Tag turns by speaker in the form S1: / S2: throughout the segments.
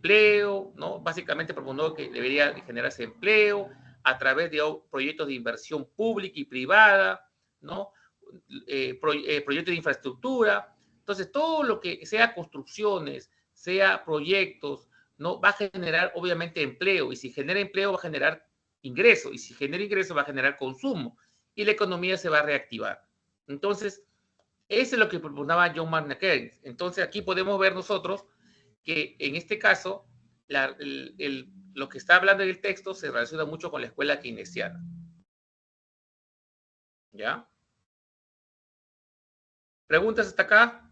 S1: empleo, ¿no? Básicamente proponiendo que debería generarse empleo a través de proyectos de inversión pública y privada, ¿no? Proyectos de infraestructura. Entonces, todo lo que sea construcciones, sea proyectos, ¿no? Va a generar obviamente empleo, y si genera empleo va a generar ingreso, y si genera ingreso va a generar consumo, y la economía se va a reactivar. Entonces, eso es lo que proponía John Maynard Keynes. Entonces, aquí podemos ver nosotros que en este caso, lo que está hablando en el texto se relaciona mucho con la escuela keynesiana. ¿Ya? ¿Preguntas hasta acá?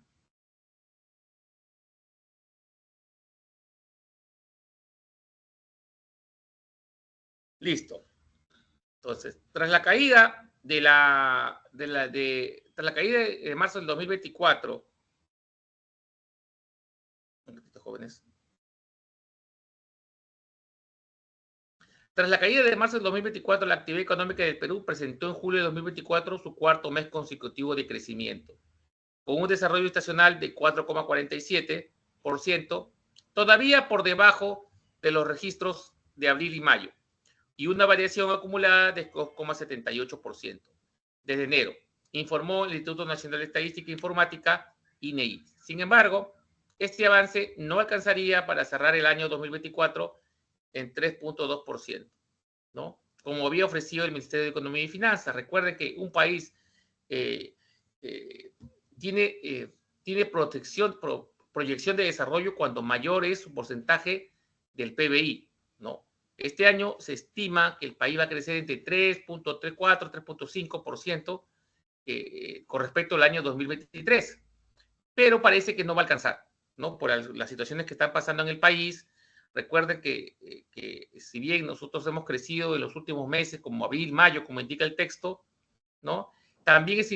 S1: Listo. Entonces, tras la caída tras la caída de marzo del 2024, jóvenes. Tras la caída de marzo del 2024, la actividad económica del Perú presentó en julio de 2024 su cuarto mes consecutivo de crecimiento, con un desarrollo estacional de 4,47%, todavía por debajo de los registros de abril y mayo, y una variación acumulada de 2,78% desde enero, informó el Instituto Nacional de Estadística e Informática, INEI. Sin embargo, este avance no alcanzaría para cerrar el año 2024 en 3,2%, ¿no? Como había ofrecido el Ministerio de Economía y Finanzas. Recuerden que un país tiene proyección de desarrollo cuando mayor es su porcentaje del PBI, ¿no? Este año se estima que el país va a crecer entre 3,34, 3,5% con respecto al año 2023, pero parece que no va a alcanzar, ¿no? Por las situaciones que están pasando en el país. Recuerden que si bien nosotros hemos crecido en los últimos meses, como abril, mayo, como indica el texto, ¿no? También es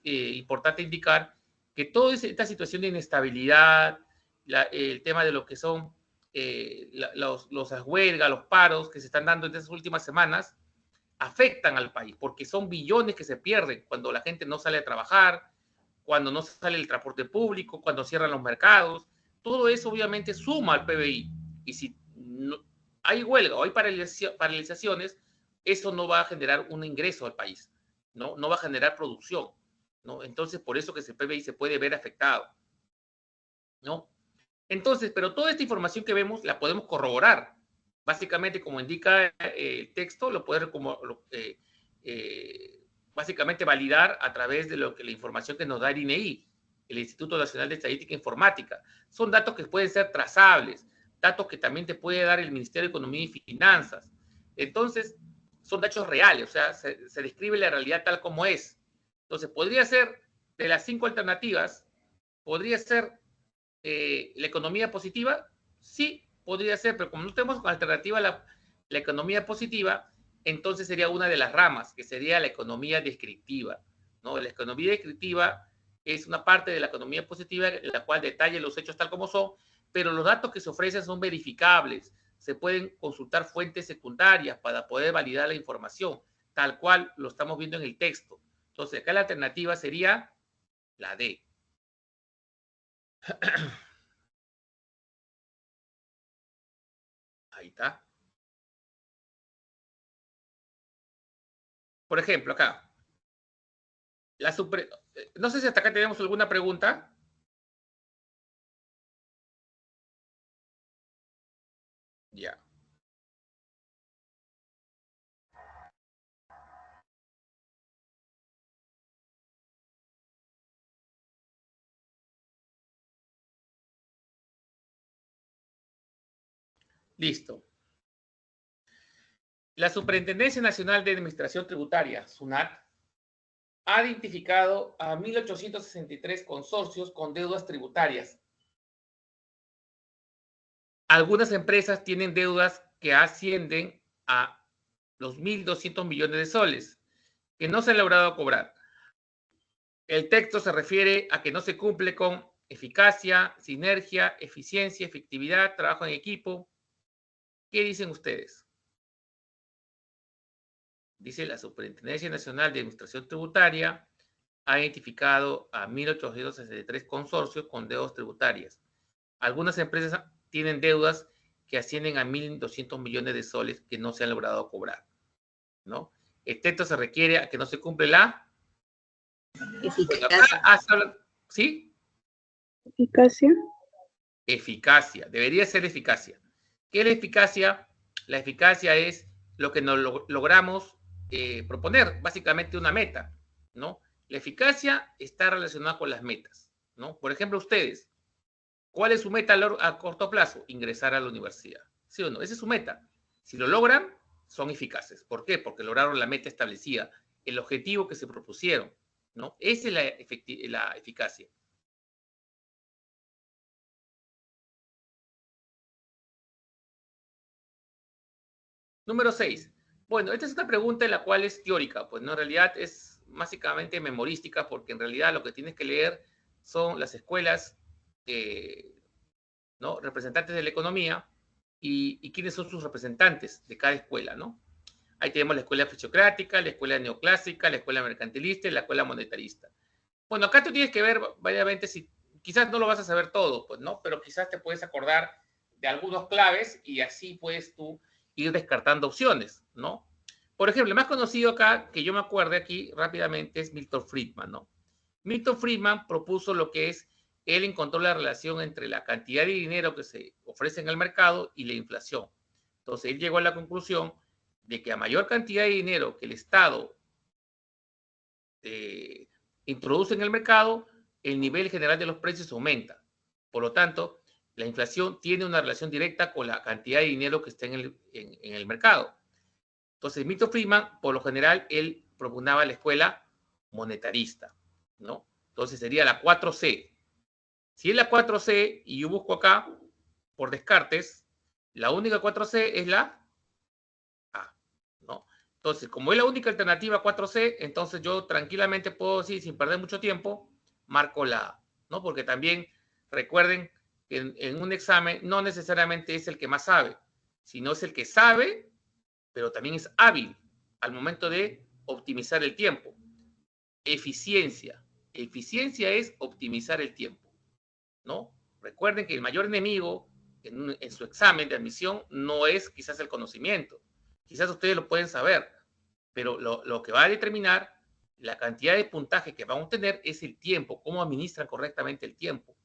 S1: importante indicar que toda esta situación de inestabilidad, el tema de lo que son las huelgas, los paros que se están dando en estas últimas semanas, afectan al país, porque son billones que se pierden cuando la gente no sale a trabajar, cuando no sale el transporte público, cuando cierran los mercados. Todo eso obviamente suma al PBI. Y si no, hay huelga o hay paralizaciones, eso no va a generar un ingreso al país, no va a generar producción, ¿no? Entonces, por eso que ese PBI se puede ver afectado, ¿no? Entonces, pero toda esta información que vemos la podemos corroborar. Básicamente, como indica el texto, lo puede básicamente validar a través de la información que nos da el INEI, el Instituto Nacional de Estadística e Informática. Son datos que pueden ser trazables, datos que también te puede dar el Ministerio de Economía y Finanzas. Entonces, son datos reales, o sea, se describe la realidad tal como es. Entonces, podría ser, de las 5 alternativas, podría ser la economía positiva, sí, podría ser, pero como no tenemos alternativa a la economía positiva, entonces sería una de las ramas, que sería la economía descriptiva, ¿no? La economía descriptiva es una parte de la economía positiva en la cual detalla los hechos tal como son, pero los datos que se ofrecen son verificables, se pueden consultar fuentes secundarias para poder validar la información, tal cual lo estamos viendo en el texto. Entonces, acá la alternativa sería la D. Ahí está. Por ejemplo, acá, no sé si hasta acá tenemos alguna pregunta. Ya. Listo. La Superintendencia Nacional de Administración Tributaria, SUNAT, ha identificado a 1.863 consorcios con deudas tributarias. Algunas empresas tienen deudas que ascienden a los 1.200 millones de soles, que no se han logrado cobrar. El texto se refiere a que no se cumple con eficacia, sinergia, eficiencia, efectividad, trabajo en equipo. ¿Qué dicen ustedes? Dice la Superintendencia Nacional de Administración Tributaria ha identificado a 1.863 consorcios con deudas tributarias. Algunas empresas tienen deudas que ascienden a 1.200 millones de soles que no se han logrado cobrar, ¿no? El texto se refiere a que no se cumple la
S2: eficacia.
S1: ¿Sí?
S3: Eficacia.
S1: Eficacia. Debería ser eficacia. ¿Qué es la eficacia? La eficacia es lo que nos logramos proponer, básicamente una meta, ¿no? La eficacia está relacionada con las metas, ¿no? Por ejemplo, ustedes, ¿cuál es su meta a corto plazo? Ingresar a la universidad, ¿sí o no? Esa es su meta. Si lo logran, son eficaces. ¿Por qué? Porque lograron la meta establecida, el objetivo que se propusieron, ¿no? Esa es la eficacia. Número 6. Bueno, esta es una pregunta en la cual es teórica, pues no, en realidad es básicamente memorística, porque en realidad lo que tienes que leer son las escuelas, ¿no? Representantes de la economía y quiénes son sus representantes de cada escuela, ¿no? Ahí tenemos la escuela fisiocrática, la escuela neoclásica, la escuela mercantilista y la escuela monetarista. Bueno, acá tú tienes que ver, variamente, si quizás no lo vas a saber todo, pues, ¿no? Pero quizás te puedes acordar de algunos claves y así puedes tú ir descartando opciones, ¿no? Por ejemplo, el más conocido acá, que yo me acuerdo aquí rápidamente, es Milton Friedman, ¿no? Milton Friedman propuso lo que es, él encontró la relación entre la cantidad de dinero que se ofrece en el mercado y la inflación. Entonces, él llegó a la conclusión de que a mayor cantidad de dinero que el Estado introduce en el mercado, el nivel general de los precios aumenta. Por lo tanto, la inflación tiene una relación directa con la cantidad de dinero que está en el mercado. Entonces, Milton Friedman, por lo general, él propugnaba la escuela monetarista, ¿no? Entonces sería la 4C. Si es la 4C y yo busco acá, por descartes, la única 4C es la A, ¿no? Entonces, como es la única alternativa 4C, entonces yo tranquilamente puedo decir, sin perder mucho tiempo, marco la A, ¿no? Porque también recuerden que en un examen no necesariamente es el que más sabe, sino es el que sabe, pero también es hábil al momento de optimizar el tiempo. Eficiencia. Eficiencia es optimizar el tiempo, ¿no? Recuerden que el mayor enemigo en su examen de admisión no es quizás el conocimiento. Quizás ustedes lo pueden saber, pero lo que va a determinar la cantidad de puntaje que van a obtener es el tiempo, cómo administran correctamente el tiempo.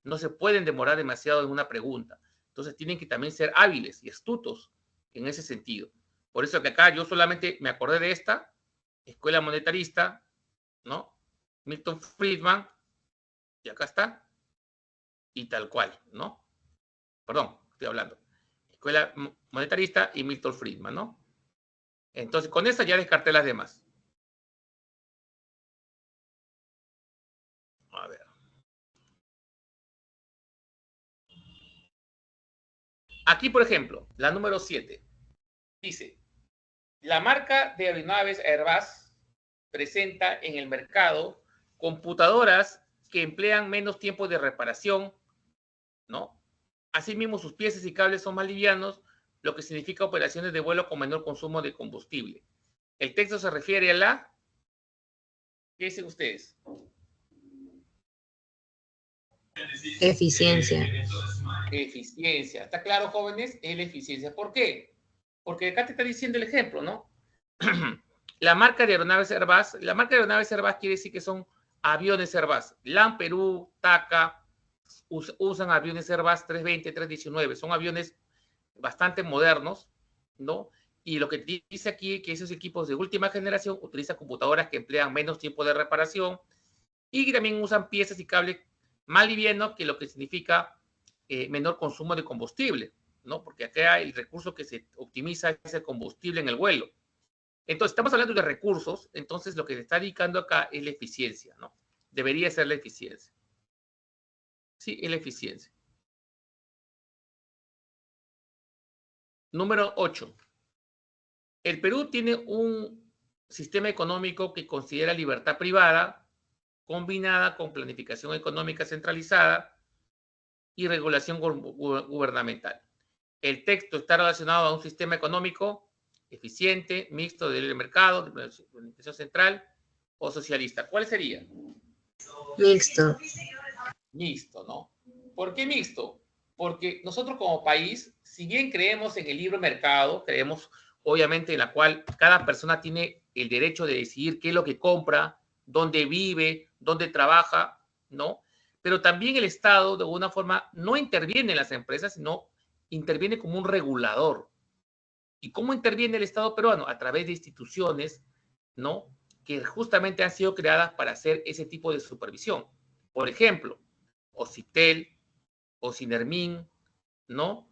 S1: No se pueden demorar demasiado en una pregunta. Entonces tienen que también ser hábiles y astutos en ese sentido. Por eso que acá yo solamente me acordé de esta, escuela monetarista, ¿no? Milton Friedman, y acá está, y tal cual, ¿no? Perdón, estoy hablando. Escuela monetarista y Milton Friedman, ¿no? Entonces, con esa ya descarté las demás. A ver. Aquí, por ejemplo, la número 7. Dice, la marca de aeronaves Airbus presenta en el mercado computadoras que emplean menos tiempo de reparación, ¿no? Asimismo, sus piezas y cables son más livianos, lo que significa operaciones de vuelo con menor consumo de combustible. El texto se refiere a la... ¿Qué dicen ustedes?
S2: Eficiencia.
S1: Eficiencia. ¿Está claro, jóvenes? Es la eficiencia. ¿Por qué? Porque acá te está diciendo el ejemplo, ¿no? La marca de aeronaves Airbus, la marca de aeronaves Airbus quiere decir que son aviones Airbus. LAN Perú, TACA, usan aviones Airbus 320, 319. Son aviones bastante modernos, ¿no? Y lo que dice aquí que esos equipos de última generación utilizan computadoras que emplean menos tiempo de reparación y también usan piezas y cables más livianos, que lo que significa menor consumo de combustible, ¿no? Porque acá el recurso que se optimiza es el combustible en el vuelo. Entonces, estamos hablando de recursos, entonces lo que se está indicando acá es la eficiencia, ¿no? Debería ser la eficiencia. Sí, es la eficiencia. Número 8. El Perú tiene un sistema económico que considera libertad privada combinada con planificación económica centralizada y regulación gubernamental. El texto está relacionado a un sistema económico eficiente, mixto de libre mercado, de planificación central o socialista. ¿Cuál sería?
S2: Mixto.
S1: Mixto, ¿no? ¿Por qué mixto? Porque nosotros como país, si bien creemos en el libre mercado, creemos obviamente en la cual cada persona tiene el derecho de decidir qué es lo que compra, dónde vive, dónde trabaja, ¿no? Pero también el Estado, de alguna forma, no interviene en las empresas, sino interviene como un regulador. ¿Y cómo interviene el Estado peruano? A través de instituciones, ¿no? Que justamente han sido creadas para hacer ese tipo de supervisión. Por ejemplo, OCITEL, OCINERMIN, ¿no?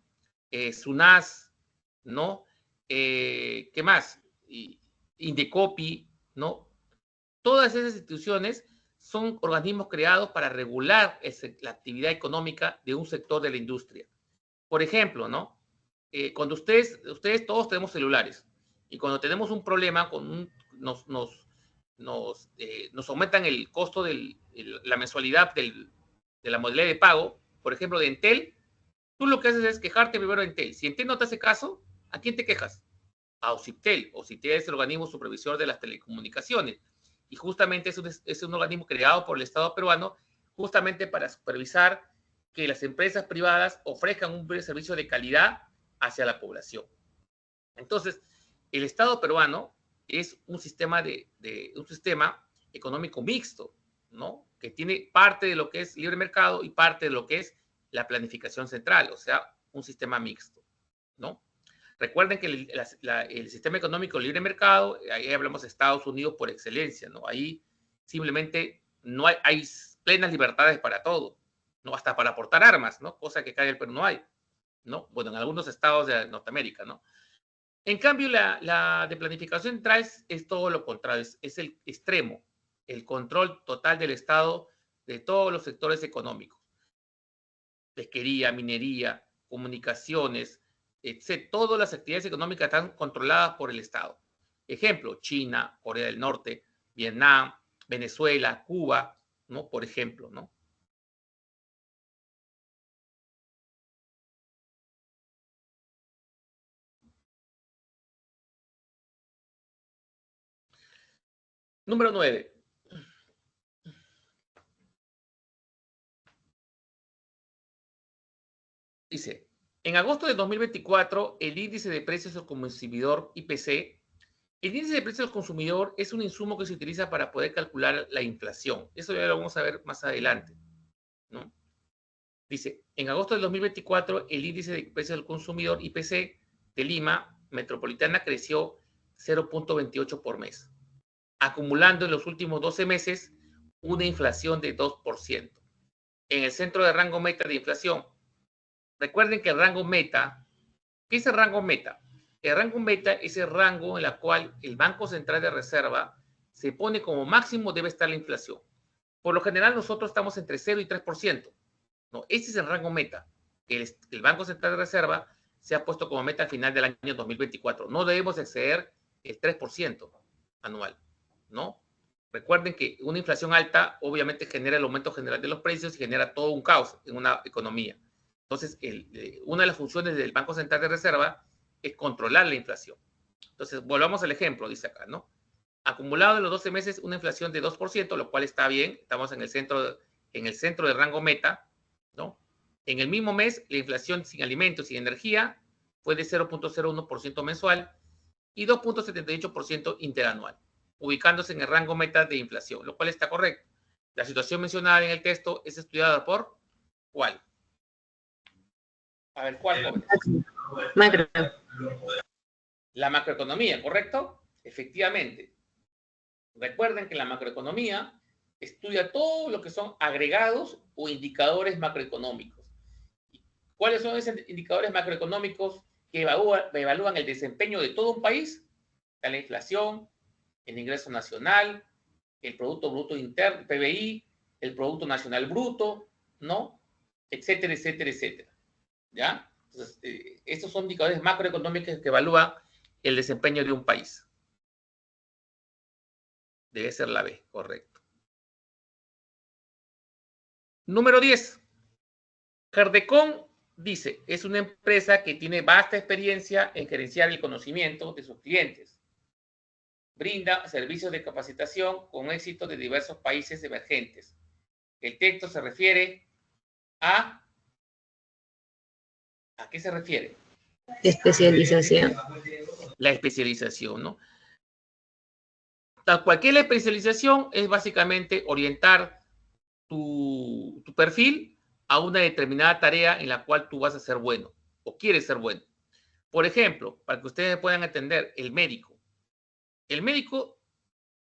S1: SUNAS, ¿no? ¿Qué más? Indecopi, ¿no? Todas esas instituciones son organismos creados para regular la actividad económica de un sector de la industria. Por ejemplo, ¿no? Cuando ustedes todos tenemos celulares y cuando tenemos un problema, nos aumentan el costo de la mensualidad de la modalidad de pago, por ejemplo, de Entel, tú lo que haces es quejarte primero de Entel. Si Entel no te hace caso, ¿a quién te quejas? A OCIPTEL. OCIPTEL es el organismo supervisor de las telecomunicaciones y justamente es un organismo creado por el Estado peruano justamente para supervisar que las empresas privadas ofrezcan un servicio de calidad hacia la población. Entonces, el Estado peruano es un sistema un sistema económico mixto, ¿no? Que tiene parte de lo que es libre mercado y parte de lo que es la planificación central, o sea, un sistema mixto, ¿no? Recuerden que el sistema económico libre mercado, ahí hablamos de Estados Unidos por excelencia, ¿no? Ahí simplemente no hay plenas libertades para todo, ¿no? Hasta para portar armas, ¿no? Cosa que acá en el Perú no hay, ¿no? Bueno, en algunos estados de Norteamérica, ¿no? En cambio, la de planificación central es todo lo contrario, es el extremo, el control total del Estado de todos los sectores económicos. Pesquería, minería, comunicaciones, etc. Todas las actividades económicas están controladas por el Estado. Ejemplo, China, Corea del Norte, Vietnam, Venezuela, Cuba, ¿no? Por ejemplo, ¿no? Número 9. Dice, en agosto de 2024, el índice de precios al consumidor IPC. El índice de precios al consumidor es un insumo que se utiliza para poder calcular la inflación. Eso ya lo vamos a ver más adelante, ¿no? Dice, en agosto del 2024, el índice de precios al consumidor IPC de Lima Metropolitana creció 0.28 por mes, acumulando en los últimos 12 meses una inflación de 2%. En el centro de rango meta de inflación, recuerden que el rango meta, ¿qué es el rango meta? El rango meta es el rango en el cual el Banco Central de Reserva se pone como máximo debe estar la inflación. Por lo general nosotros estamos entre 0 y 3%. No, ese es el rango meta. El Banco Central de Reserva se ha puesto como meta al final del año 2024. No debemos exceder el 3% anual, ¿no? Recuerden que una inflación alta obviamente genera el aumento general de los precios y genera todo un caos en una economía. Entonces, una de las funciones del Banco Central de Reserva es controlar la inflación. Entonces, volvamos al ejemplo, dice acá, ¿no? Acumulado en los 12 meses una inflación de 2%, lo cual está bien, estamos en el centro del rango meta, ¿no? En el mismo mes, la inflación sin alimentos y energía fue de 0.01% mensual y 2.78% interanual, ubicándose en el rango meta de inflación, lo cual está correcto. La situación mencionada en el texto es estudiada por ¿cuál? A ver, ¿cuál, jóvenes?
S2: Macro.
S1: La macroeconomía, ¿correcto? Efectivamente. Recuerden que la macroeconomía estudia todo lo que son agregados o indicadores macroeconómicos. ¿Cuáles son esos indicadores macroeconómicos que evalúan el desempeño de todo un país? Está la inflación, el ingreso nacional, el Producto Bruto Interno, PBI, el Producto Nacional Bruto, ¿no? Etcétera, etcétera, etcétera. ¿Ya? Entonces, estos son indicadores macroeconómicos que evalúan el desempeño de un país. Debe ser la B, correcto. Número 10. Gerdecon dice, es una empresa que tiene vasta experiencia en gerenciar el conocimiento de sus clientes. Brinda servicios de capacitación con éxito de diversos países emergentes. El texto se refiere a ¿A qué se refiere?
S3: Especialización.
S1: La especialización, ¿no? Cualquier especialización es básicamente orientar tu perfil a una determinada tarea en la cual tú vas a ser bueno o quieres ser bueno. Por ejemplo, para que ustedes puedan entender, el médico. El médico,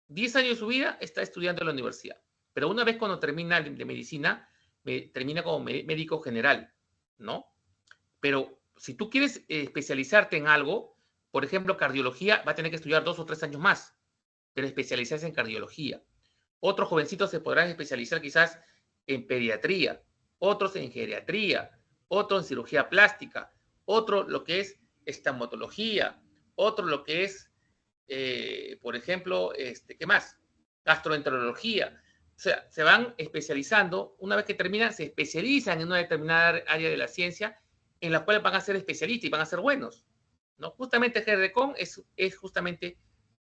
S1: 10 años de su vida, está estudiando en la universidad. Pero una vez cuando termina de medicina, termina como médico general, ¿no? Pero si tú quieres especializarte en algo, por ejemplo, cardiología, va a tener que estudiar 2 o 3 años más, pero especializarse en cardiología. Otros jovencitos se podrán especializar quizás en pediatría, otros en geriatría, otros en cirugía plástica, otro lo que es estomatología, otro lo que es, por ejemplo, ¿qué más? Gastroenterología. O sea, se van especializando, una vez que terminan, se especializan en una determinada área de la ciencia en la cual van a ser especialistas y van a ser buenos, ¿no? Justamente GRDCON es justamente,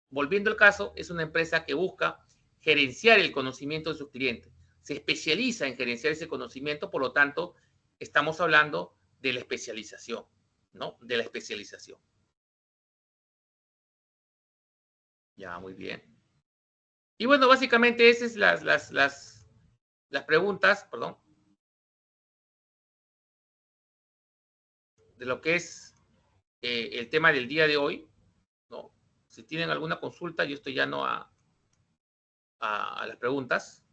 S1: volviendo al caso, es una empresa que busca gerenciar el conocimiento de sus clientes. Se especializa en gerenciar ese conocimiento, por lo tanto, estamos hablando de la especialización, ¿no? De la especialización. Ya, muy bien. Y bueno, básicamente esas son las preguntas, perdón, de lo que es el tema del día de hoy, ¿no? Si tienen alguna consulta, yo estoy ya no a las preguntas.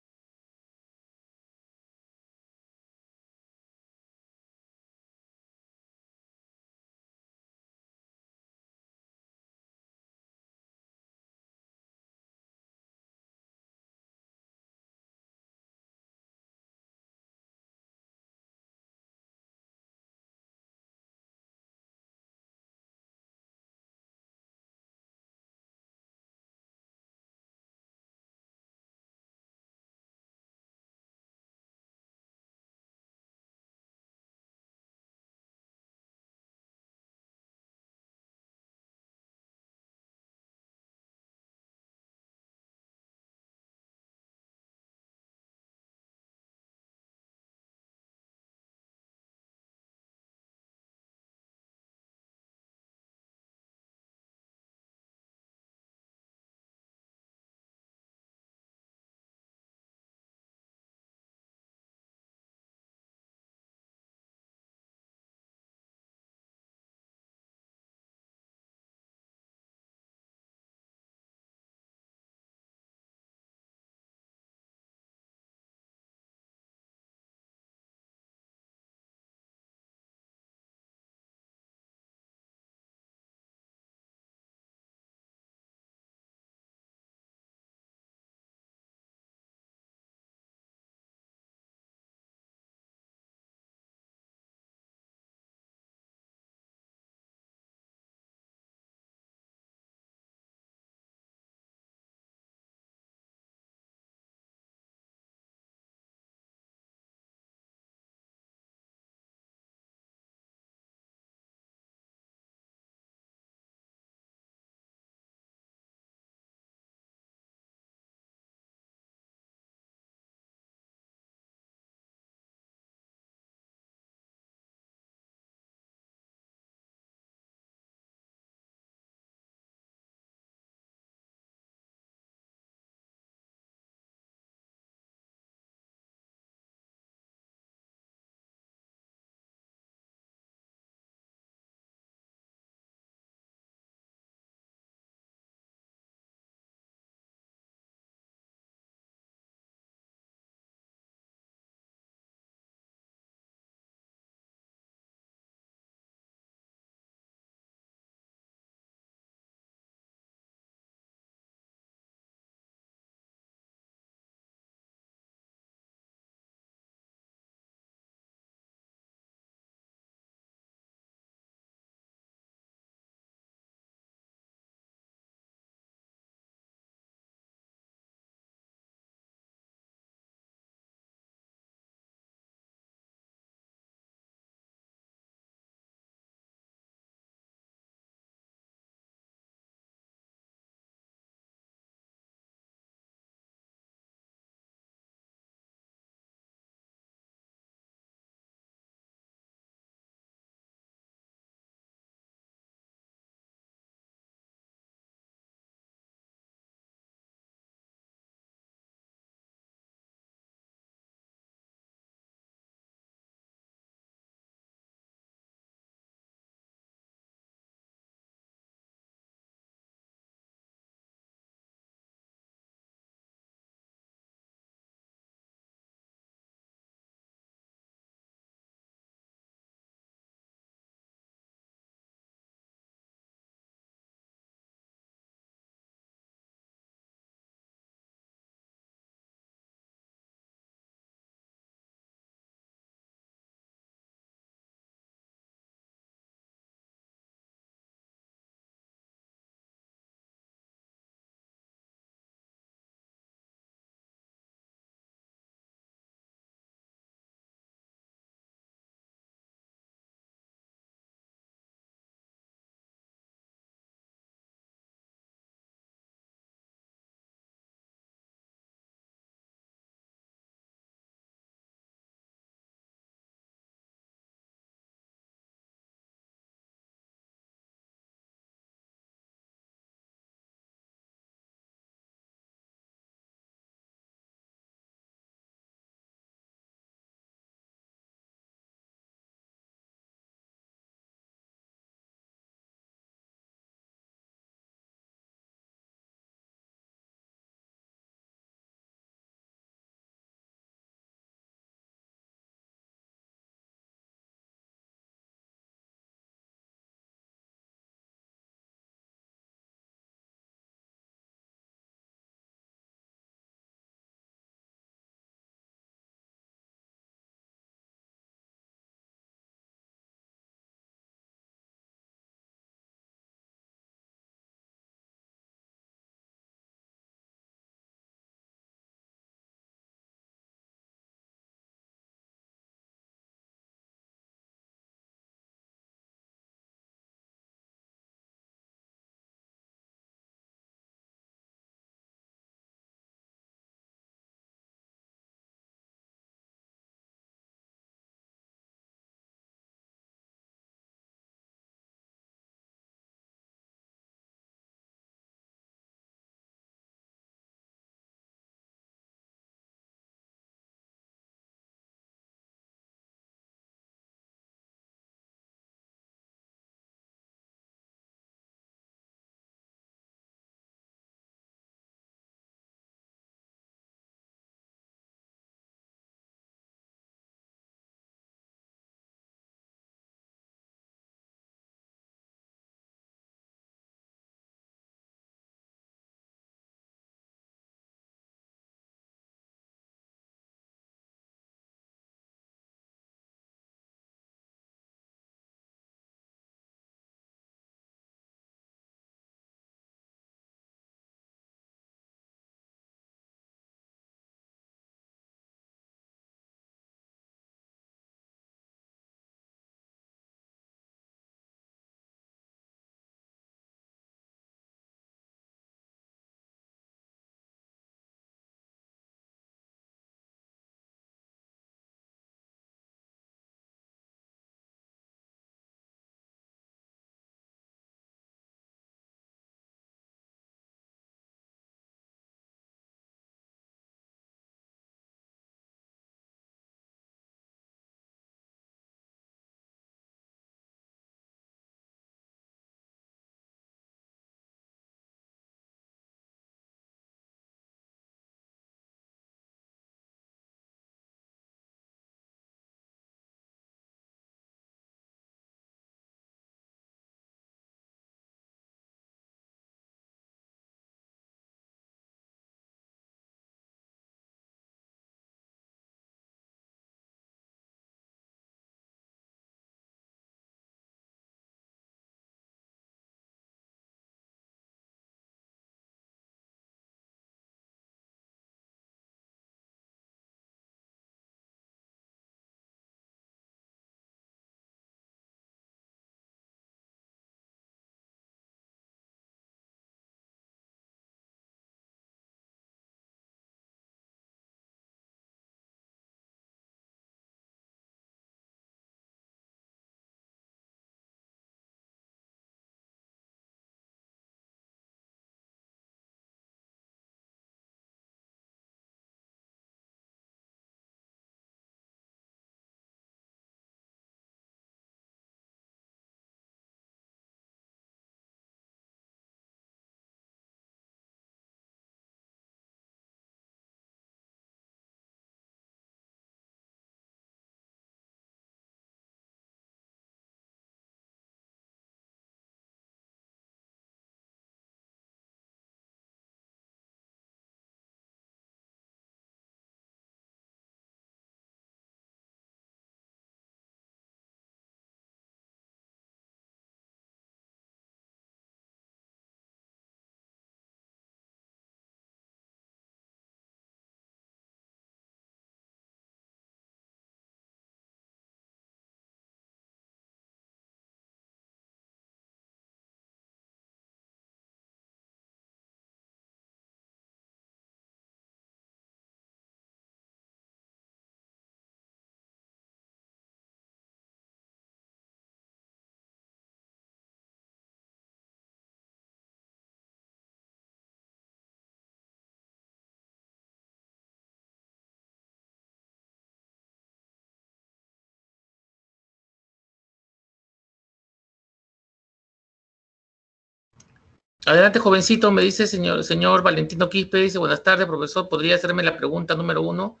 S1: Adelante, jovencito, me dice señor Valentino Quispe, dice, buenas tardes, profesor, ¿podría hacerme la pregunta número 1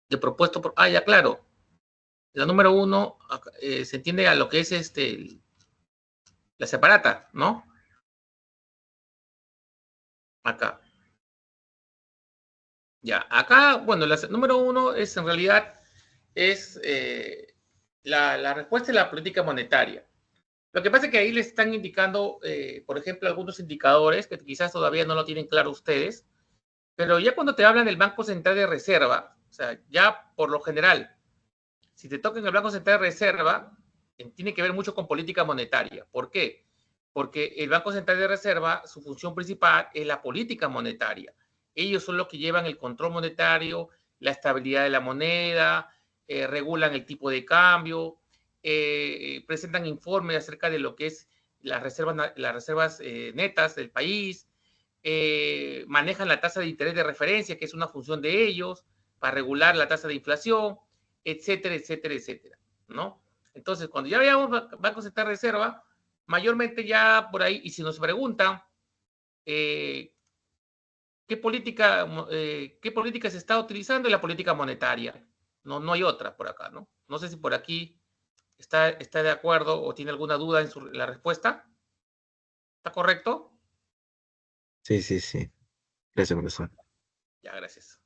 S1: de propuesto por... Ah, ya, claro. La número 1 se entiende a lo que es la separata, ¿no? Acá. Ya, acá, bueno, la número 1 es en realidad es la respuesta de la política monetaria. Lo que pasa es que ahí les están indicando, por ejemplo, algunos indicadores que quizás todavía no lo tienen claro ustedes, pero ya cuando te hablan del Banco Central de Reserva, o sea, ya por lo general, si te toca en el Banco Central de Reserva, tiene que ver mucho con política monetaria. ¿Por qué? Porque el Banco Central de Reserva, su función principal es la política monetaria. Ellos son los que llevan el control monetario, la estabilidad de la moneda, regulan el tipo de cambio, presentan informes acerca de lo que es las reservas netas del país, manejan la tasa de interés de referencia, que es una función de ellos, para regular la tasa de inflación, etcétera, etcétera, etcétera, ¿no? Entonces, cuando ya veamos Banco Central de Reserva, mayormente ya por ahí, y si nos preguntan eh, qué política se está utilizando, la política monetaria. No, no hay otra por acá, ¿no? No sé si por aquí está de acuerdo o tiene alguna duda en la respuesta. ¿Está correcto?
S2: Sí, sí, sí. Gracias, profesor.
S1: Ya, gracias.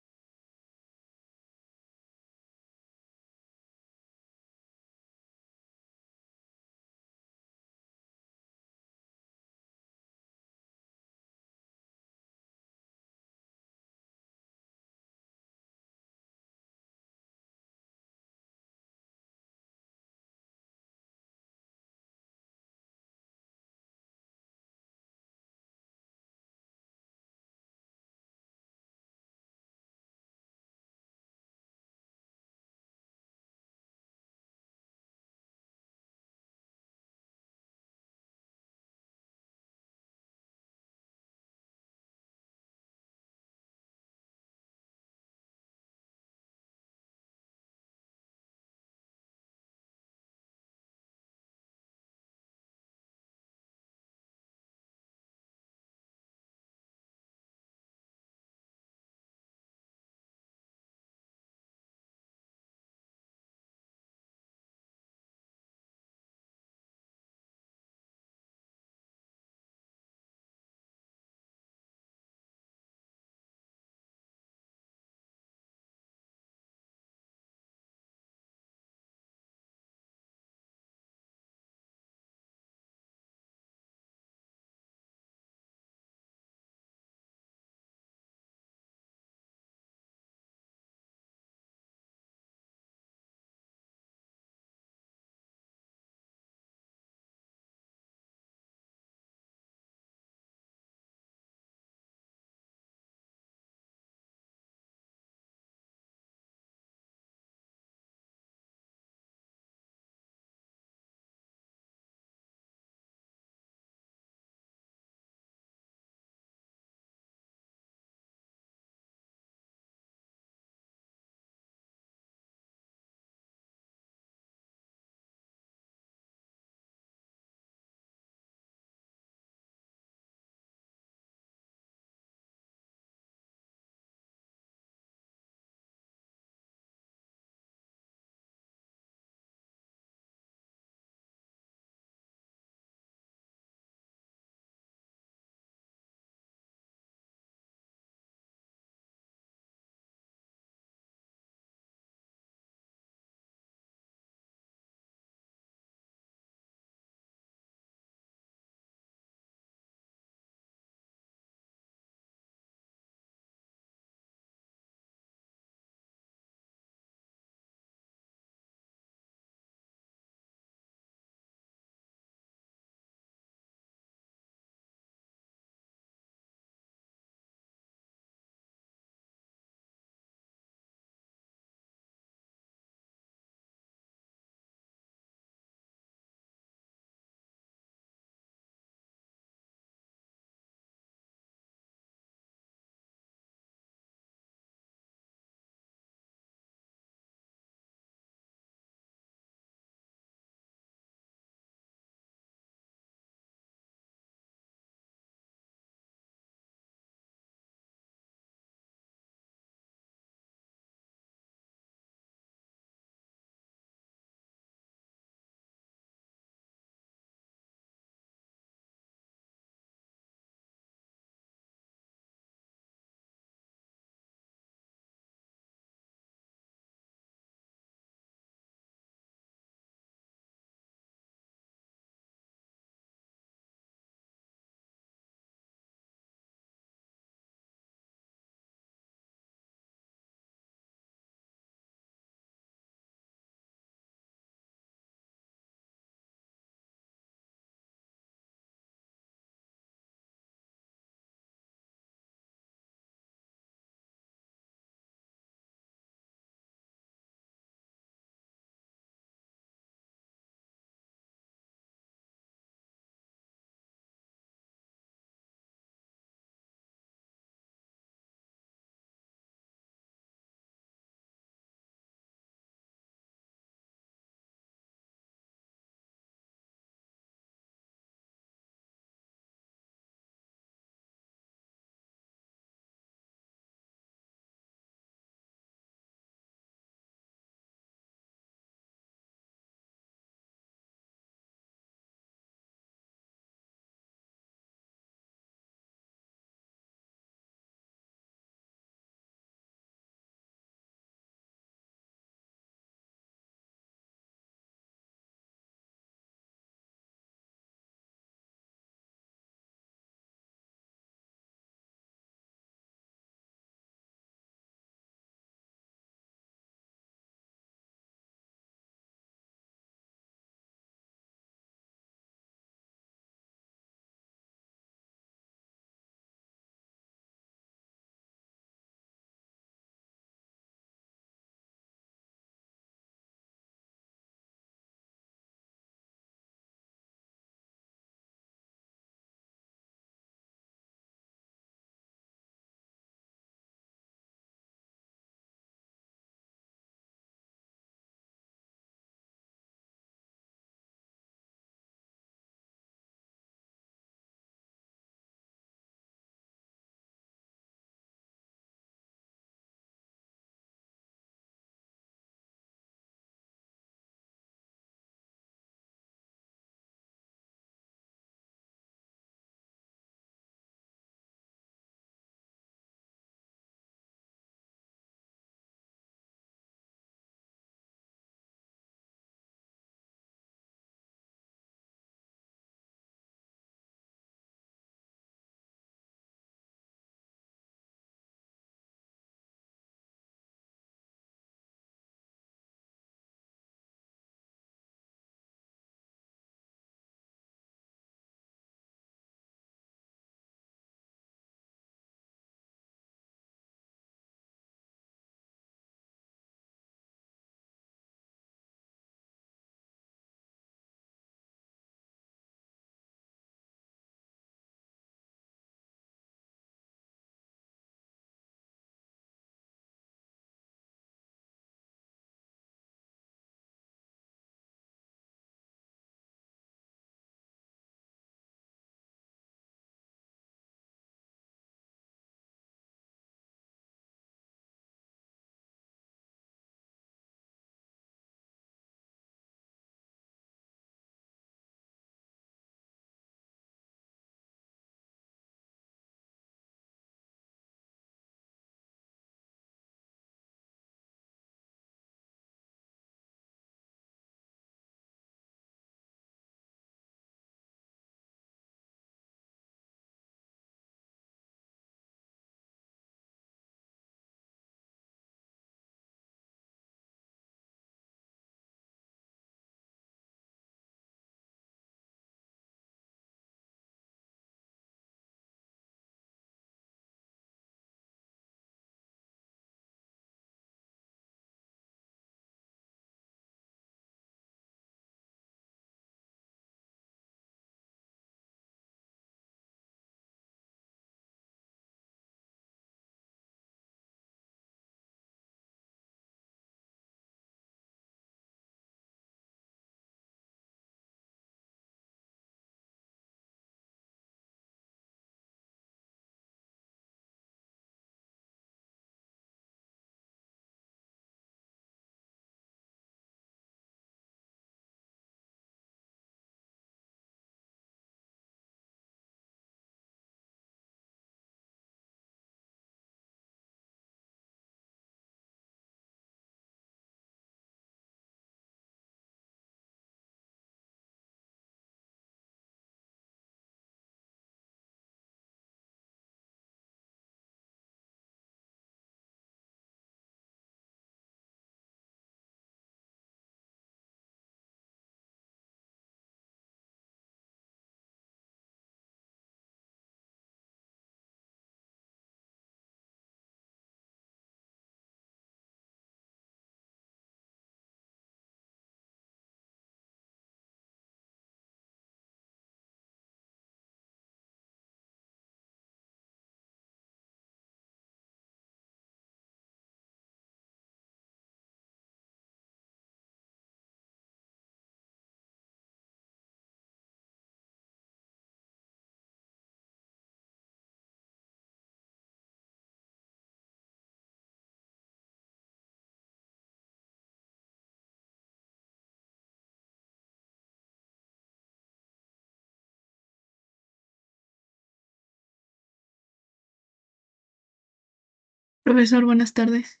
S4: Profesor, buenas tardes.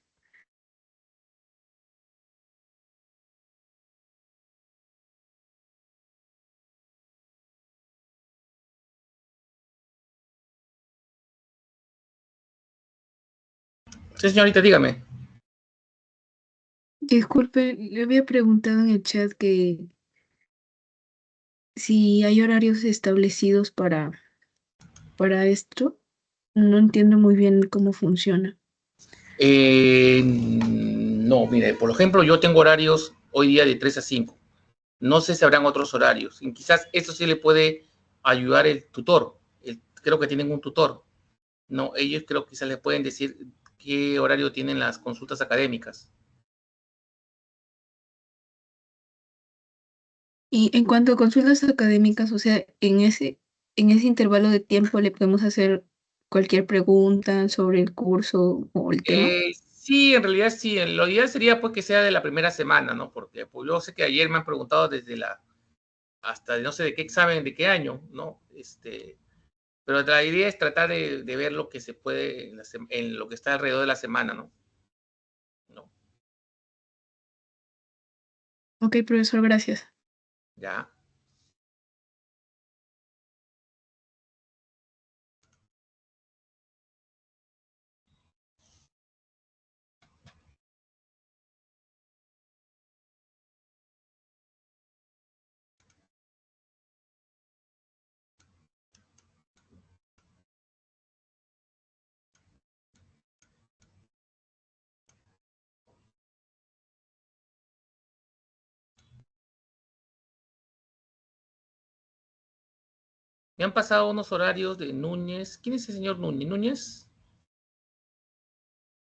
S1: Sí, señorita, dígame.
S4: Disculpe, le había preguntado en el chat que si hay horarios establecidos para esto. No entiendo muy bien cómo funciona.
S1: No, mire, por ejemplo, yo tengo horarios hoy día de 3 a 5. No sé si habrán otros horarios. Y quizás eso sí le puede ayudar el tutor. Creo que tienen un tutor. No, ellos creo que quizás le pueden decir qué horario tienen las consultas académicas.
S4: Y en cuanto a consultas académicas, o sea, en ese intervalo de tiempo le podemos hacer cualquier pregunta sobre el curso o el tema.
S1: Sí, en realidad sí. Lo ideal sería pues que sea de la primera semana, ¿no? Porque pues, yo sé que ayer me han preguntado desde hasta no sé de qué examen, de qué año, ¿no? Pero la idea es tratar de ver lo que se puede en lo que está alrededor de la semana, ¿no? ¿No?
S4: Ok, profesor, gracias.
S1: Ya. Me han pasado unos horarios de Núñez. ¿Quién es el señor Núñez? ¿Núñez?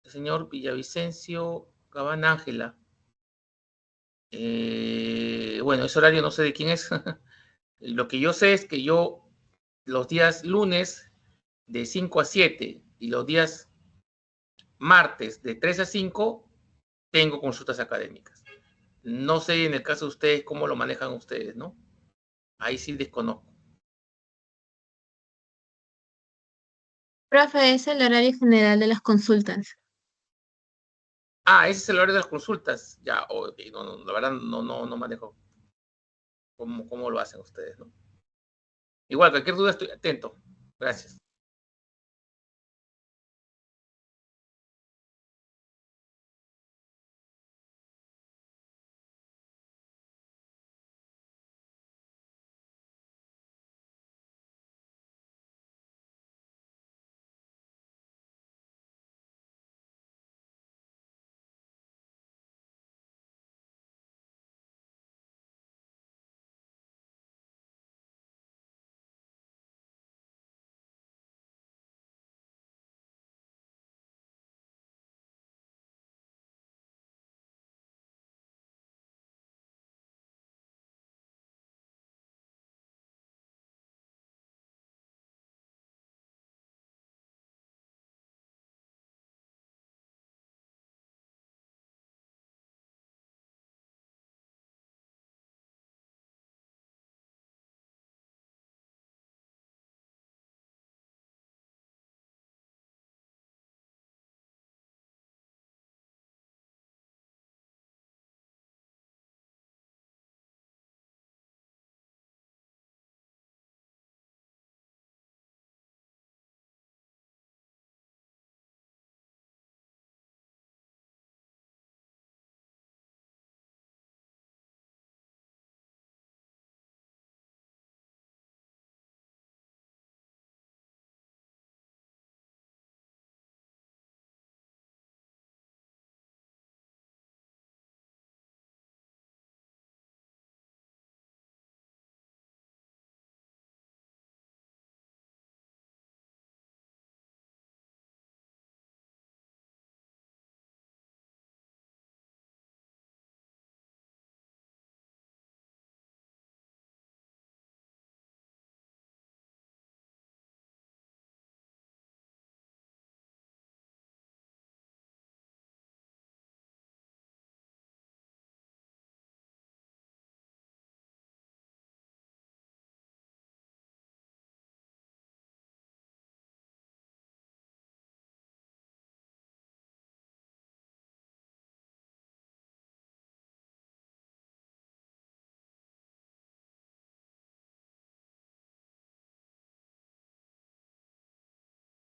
S1: El señor Villavicencio Cabán Ángela. Bueno, ese horario no sé de quién es. Lo que yo sé es que yo los días lunes de 5 a 7 y los días martes de 3 a 5 tengo consultas académicas. No sé en el caso de ustedes cómo lo manejan ustedes, ¿no? Ahí sí desconozco.
S3: Profe, es el horario general de las consultas.
S1: Ah, ese es el horario de las consultas. Ya, okay. No, no, la verdad no manejo cómo lo hacen ustedes, ¿no? Igual, cualquier duda estoy atento. Gracias.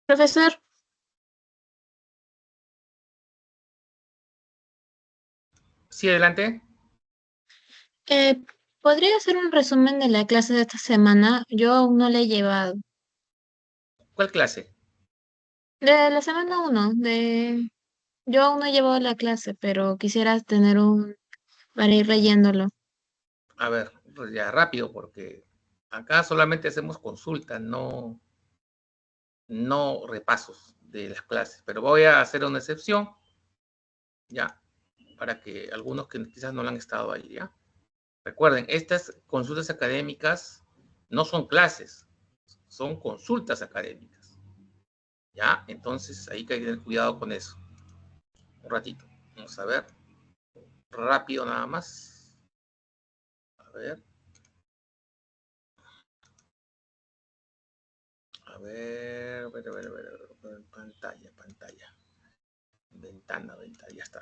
S3: Profesor,
S1: Sí, adelante.
S3: eh, ¿podría hacer un resumen de la clase de esta semana? Yo aún no la he llevado.
S1: ¿Cuál clase?
S3: De la semana uno, yo aún no he llevado la clase, pero quisiera tener para ir leyéndolo.
S1: A ver, pues ya rápido, porque acá solamente hacemos consultas, no repasos de las clases, pero voy a hacer una excepción, ya, para que algunos que quizás no lo han estado ahí, ya. Recuerden, estas consultas académicas no son clases, son consultas académicas, ya. Entonces ahí hay que tener cuidado con eso. Un ratito, vamos a ver, rápido nada más. A ver. A ver, pantalla. Ventana, ya está.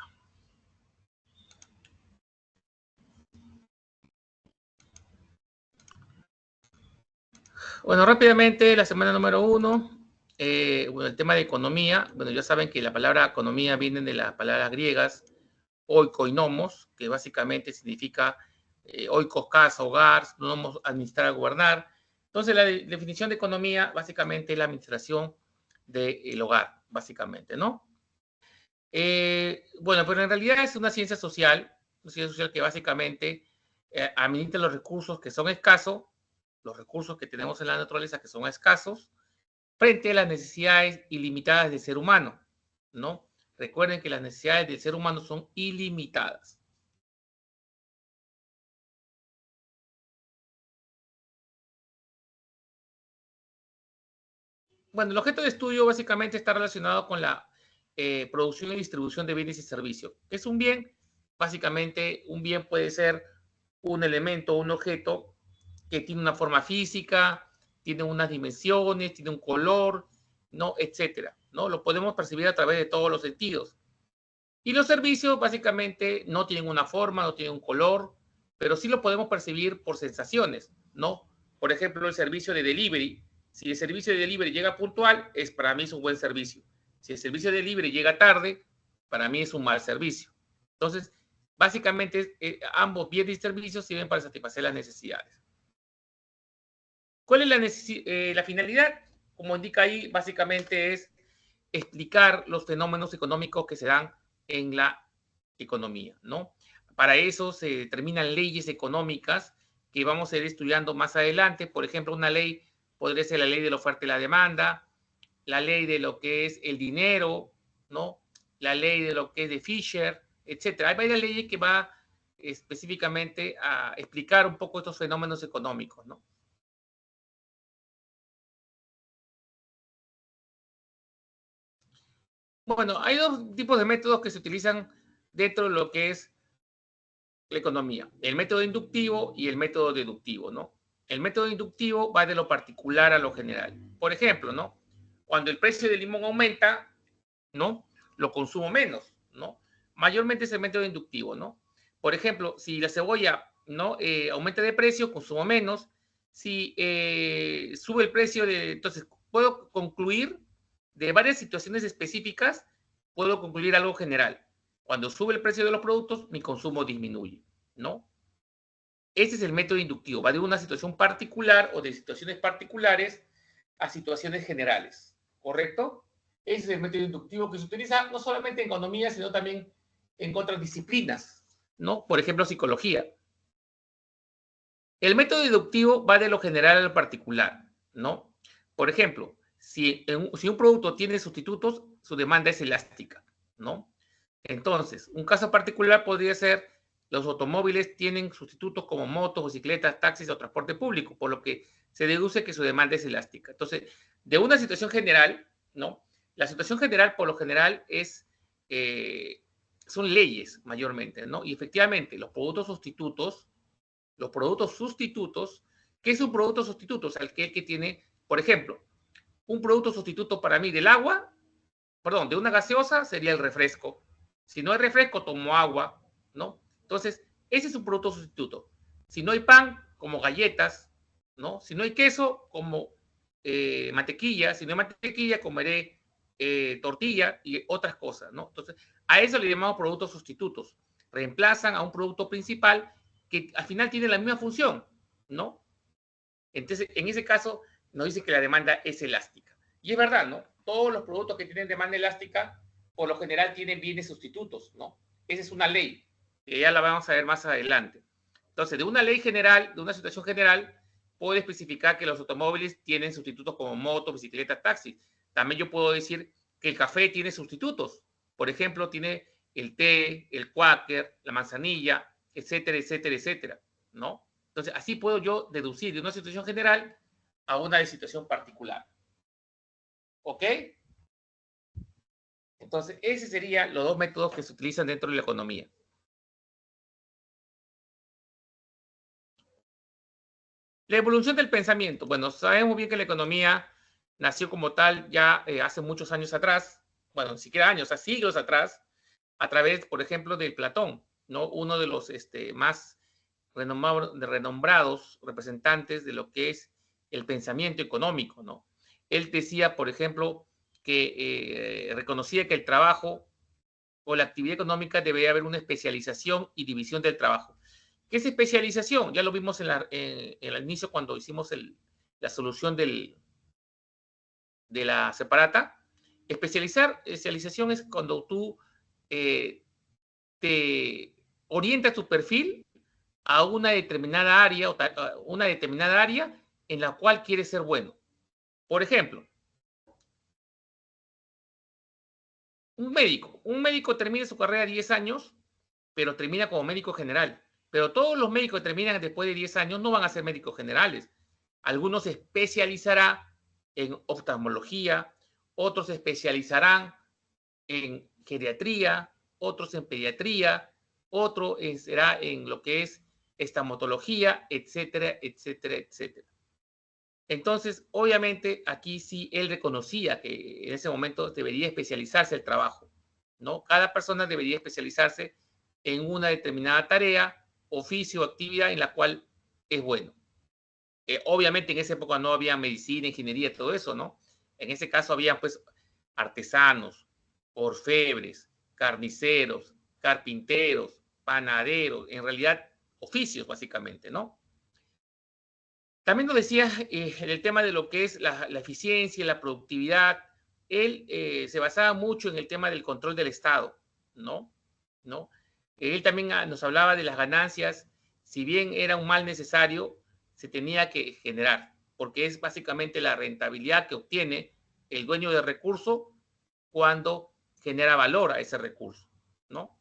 S1: Bueno, rápidamente, la semana número 1, bueno, el tema de economía. Bueno, ya saben que la palabra economía viene de las palabras griegas oikoinomos, que básicamente significa oikos, casa, hogar, nomos, administrar, gobernar. Entonces, la definición de economía básicamente es la administración del hogar, básicamente, ¿no? Bueno, pero en realidad es una ciencia social que básicamente administra los recursos que son escasos, los recursos que tenemos en la naturaleza que son escasos, frente a las necesidades ilimitadas del ser humano, ¿no? Recuerden que las necesidades del ser humano son ilimitadas. Bueno, el objeto de estudio básicamente está relacionado con la producción y distribución de bienes y servicios. ¿Es un bien? Básicamente, un bien puede ser un elemento, un objeto que tiene una forma física, tiene unas dimensiones, tiene un color, ¿no? Etcétera, ¿no? Lo podemos percibir a través de todos los sentidos. Y los servicios básicamente no tienen una forma, no tienen un color, pero sí lo podemos percibir por sensaciones, ¿no? Por ejemplo, el servicio de delivery. Si el servicio de delivery llega puntual, para mí es un buen servicio. Si el servicio de delivery llega tarde, para mí es un mal servicio. Entonces, básicamente, ambos bienes y servicios sirven para satisfacer las necesidades. ¿Cuál es la finalidad? Como indica ahí, básicamente es explicar los fenómenos económicos que se dan en la economía, ¿no? Para eso se determinan leyes económicas que vamos a ir estudiando más adelante. Por ejemplo, una ley podría ser la ley de la oferta y la demanda, la ley de lo que es el dinero, ¿no? La ley de lo que es de Fisher, etcétera. Hay varias leyes que va específicamente a explicar un poco estos fenómenos económicos, ¿no? Bueno, hay dos tipos de métodos que se utilizan dentro de lo que es la economía, el método inductivo y el método deductivo, ¿no? El método inductivo va de lo particular a lo general. Por ejemplo, ¿no? Cuando el precio del limón aumenta, ¿no? Lo consumo menos, ¿no? Mayormente es el método inductivo, ¿no? Por ejemplo, si la cebolla, ¿no? Aumenta de precio, consumo menos. Si sube el precio entonces, puedo concluir de varias situaciones específicas, puedo concluir algo general. Cuando sube el precio de los productos, mi consumo disminuye, ¿no? Ese es el método inductivo, va de una situación particular o de situaciones particulares a situaciones generales, ¿correcto? Ese es el método inductivo que se utiliza no solamente en economía, sino también en otras disciplinas, ¿no? Por ejemplo, psicología. El método deductivo va de lo general a lo particular, ¿no? Por ejemplo, si un producto tiene sustitutos, su demanda es elástica, ¿no? Entonces, un caso particular podría ser los automóviles tienen sustitutos como motos, bicicletas, taxis o transporte público, por lo que se deduce que su demanda es elástica. Entonces, de una situación general, ¿no? La situación general, por lo general, son leyes mayormente, ¿no? Y efectivamente, los productos sustitutos, ¿qué es un producto sustituto? O sea, el que tiene, por ejemplo, un producto sustituto para mí del agua, perdón, de una gaseosa sería el refresco. Si no hay refresco, tomo agua, ¿no? Entonces, ese es un producto sustituto. Si no hay pan, como galletas, ¿no? Si no hay queso, como mantequilla, si no hay mantequilla, comeré tortilla y otras cosas, ¿no? Entonces, a eso le llamamos productos sustitutos. Reemplazan a un producto principal que al final tiene la misma función, ¿no? Entonces, en ese caso, nos dice que la demanda es elástica. Y es verdad, ¿no? Todos los productos que tienen demanda elástica, por lo general, tienen bienes sustitutos, ¿no? Esa es una ley, que ya la vamos a ver más adelante. Entonces, de una ley general, de una situación general, puedo especificar que los automóviles tienen sustitutos como motos, bicicletas, taxis. También yo puedo decir que el café tiene sustitutos. Por ejemplo, tiene el té, el cuáquer, la manzanilla, etcétera, etcétera, etcétera, ¿no? Entonces, así puedo yo deducir de una situación general a una situación particular. ¿Ok? Entonces, esos serían los dos métodos que se utilizan dentro de la economía. La evolución del pensamiento. Bueno, sabemos bien que la economía nació como tal ya hace muchos años atrás, bueno, ni siquiera años, a siglos atrás, a través, por ejemplo, de Platón, ¿no? Uno de los más renombrados representantes de lo que es el pensamiento económico, ¿no? Él decía, por ejemplo, que reconocía que el trabajo o la actividad económica debería haber una especialización y división del trabajo. ¿Qué es especialización? Ya lo vimos en el inicio cuando hicimos la solución de la separata. Especialización es cuando tú te orientas tu perfil a una determinada área en la cual quieres ser bueno. Por ejemplo, un médico termina su carrera 10 años, pero termina como médico general. Pero todos los médicos que terminan después de 10 años no van a ser médicos generales. Algunos se especializarán en oftalmología, otros se especializarán en geriatría, otros en pediatría, otro será en lo que es estomatología, etcétera, etcétera, etcétera. Entonces, obviamente, aquí sí él reconocía que en ese momento debería especializarse el trabajo, ¿no? Cada persona debería especializarse en una determinada tarea, oficio o actividad en la cual es bueno. Obviamente, en esa época no había medicina, ingeniería, todo eso, ¿no? En ese caso había, pues, artesanos, orfebres, carniceros, carpinteros, panaderos, en realidad, oficios, básicamente, ¿no? También nos decía en el tema de lo que es la eficiencia, la productividad. Él se basaba mucho en el tema del control del Estado, ¿no? ¿No? Él también nos hablaba de las ganancias. Si bien era un mal necesario, se tenía que generar, porque es básicamente la rentabilidad que obtiene el dueño del recurso cuando genera valor a ese recurso, ¿no?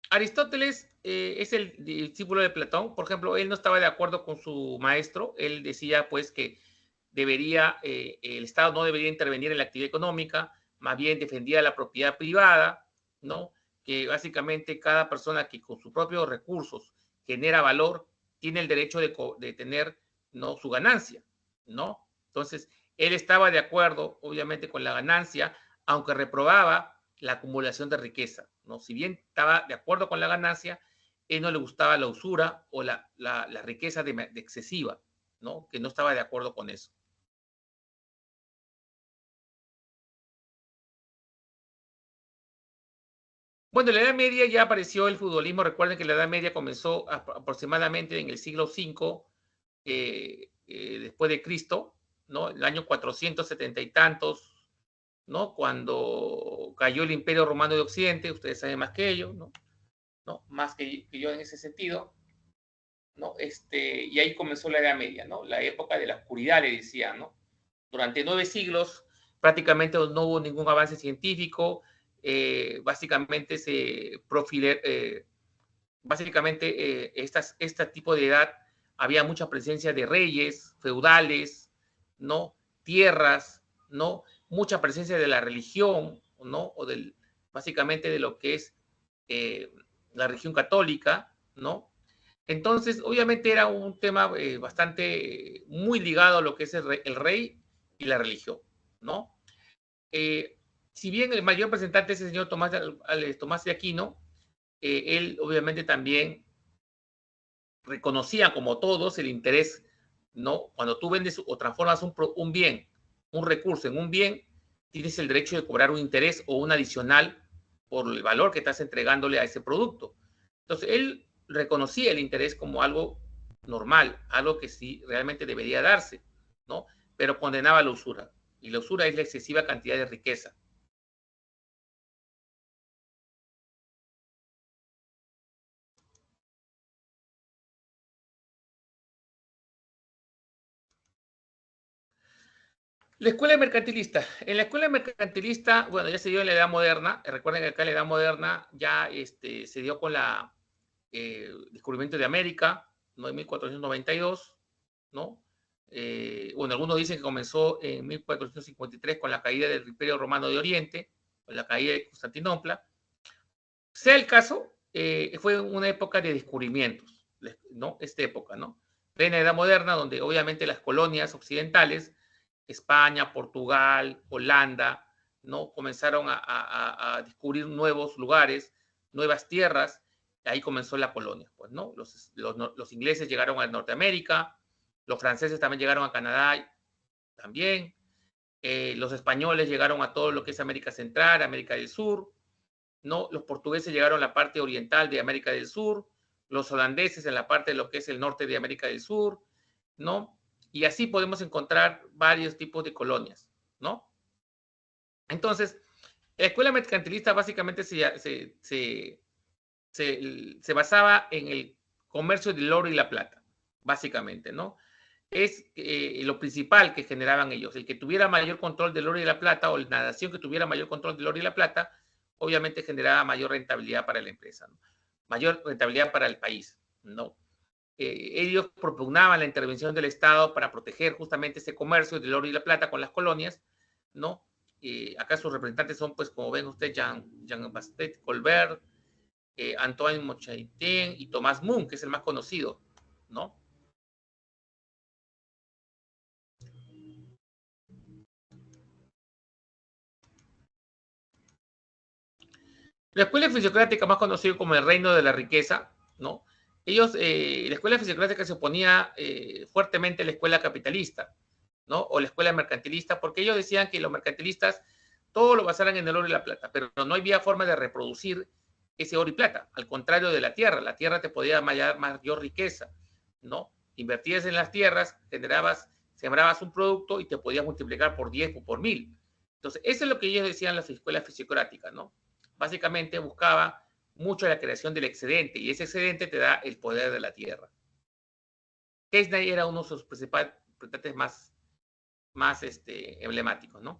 S1: Aristóteles es el discípulo de Platón. Por ejemplo, él no estaba de acuerdo con su maestro. Él decía, pues, que el Estado no debería intervenir en la actividad económica, más bien defendía la propiedad privada, ¿no? Que básicamente cada persona que con sus propios recursos genera valor tiene el derecho de tener, ¿no?, su ganancia, ¿no? Entonces, él estaba de acuerdo, obviamente, con la ganancia, aunque reprobaba la acumulación de riqueza, ¿no? Si bien estaba de acuerdo con la ganancia, él no le gustaba la usura o la riqueza de excesiva, ¿no? Que no estaba de acuerdo con eso. Bueno, en la Edad Media ya apareció el futbolismo. Recuerden que la Edad Media comenzó aproximadamente en el siglo V después de Cristo, ¿no? El año 470 y tantos, ¿no? Cuando cayó el Imperio Romano de Occidente, ustedes saben más que ellos, ¿no? ¿No? Más que yo en ese sentido, ¿no? Y ahí comenzó la Edad Media, ¿no? La época de la oscuridad, le decían, ¿no? Durante 9 siglos prácticamente no hubo ningún avance científico. Básicamente este tipo de edad había mucha presencia de reyes, feudales, ¿no? Tierras, ¿no? Mucha presencia de la religión, ¿no? Básicamente de lo que es la religión católica, ¿no? Entonces, obviamente era un tema bastante, muy ligado a lo que es el rey y la religión, ¿no? Si bien el mayor representante es el señor Tomás de Aquino, él obviamente también reconocían como todos el interés, ¿no? Cuando tú vendes o transformas un bien, un recurso en un bien, tienes el derecho de cobrar un interés o un adicional por el valor que estás entregándole a ese producto. Entonces, él reconocía el interés como algo normal, algo que sí realmente debería darse, ¿no? Pero condenaba la usura. Y la usura es la excesiva cantidad de riqueza. La escuela mercantilista. En la escuela mercantilista, bueno, ya se dio en la Edad Moderna. Recuerden que acá en la Edad Moderna ya se dio con la descubrimiento de América, ¿no? En 1492, ¿no? Bueno, algunos dicen que comenzó en 1453 con la caída del Imperio Romano de Oriente, con la caída de Constantinopla. Sea el caso, fue una época de descubrimientos, ¿no? Esta época, ¿no? Plena Edad Moderna, donde obviamente las colonias occidentales, España, Portugal, Holanda, ¿no? Comenzaron a descubrir nuevos lugares, nuevas tierras, y ahí comenzó la colonia, pues, ¿no? Los ingleses llegaron a Norteamérica, los franceses también llegaron a Canadá, también, los españoles llegaron a todo lo que es América Central, América del Sur, ¿no? Los portugueses llegaron a la parte oriental de América del Sur, los holandeses en la parte de lo que es el norte de América del Sur, ¿no? Y así podemos encontrar varios tipos de colonias, ¿no? Entonces, la escuela mercantilista básicamente se basaba en el comercio del oro y la plata, básicamente, ¿no? Es lo principal que generaban ellos. El que tuviera mayor control del oro y la plata, o la nación que tuviera mayor control del oro y la plata, obviamente generaba mayor rentabilidad para la empresa, ¿no? Mayor rentabilidad para el país, ¿no? Ellos propugnaban la intervención del Estado para proteger justamente ese comercio del oro y la plata con las colonias, ¿no? Acá sus representantes son, pues, como ven ustedes, Jean-Baptiste Colbert, Antoine Montaigne y Thomas Moon, que es el más conocido, ¿no? La escuela fisiocrática, más conocida como el reino de la riqueza, ¿no? Ellos, la escuela fisiocrática se oponía fuertemente a la escuela capitalista, ¿no? O la escuela mercantilista, porque ellos decían que los mercantilistas todo lo basaran en el oro y la plata, pero no había forma de reproducir ese oro y plata, al contrario de la tierra te podía dar mayor riqueza, ¿no? Invertías en las tierras, sembrabas un producto y te podías multiplicar por 10 o por 1000. Entonces, eso es lo que ellos decían las escuelas fisiocráticas, ¿no? Básicamente buscaba mucho la creación del excedente y ese excedente te da el poder de la tierra. Keynes era uno de sus principales representantes más emblemáticos, ¿no?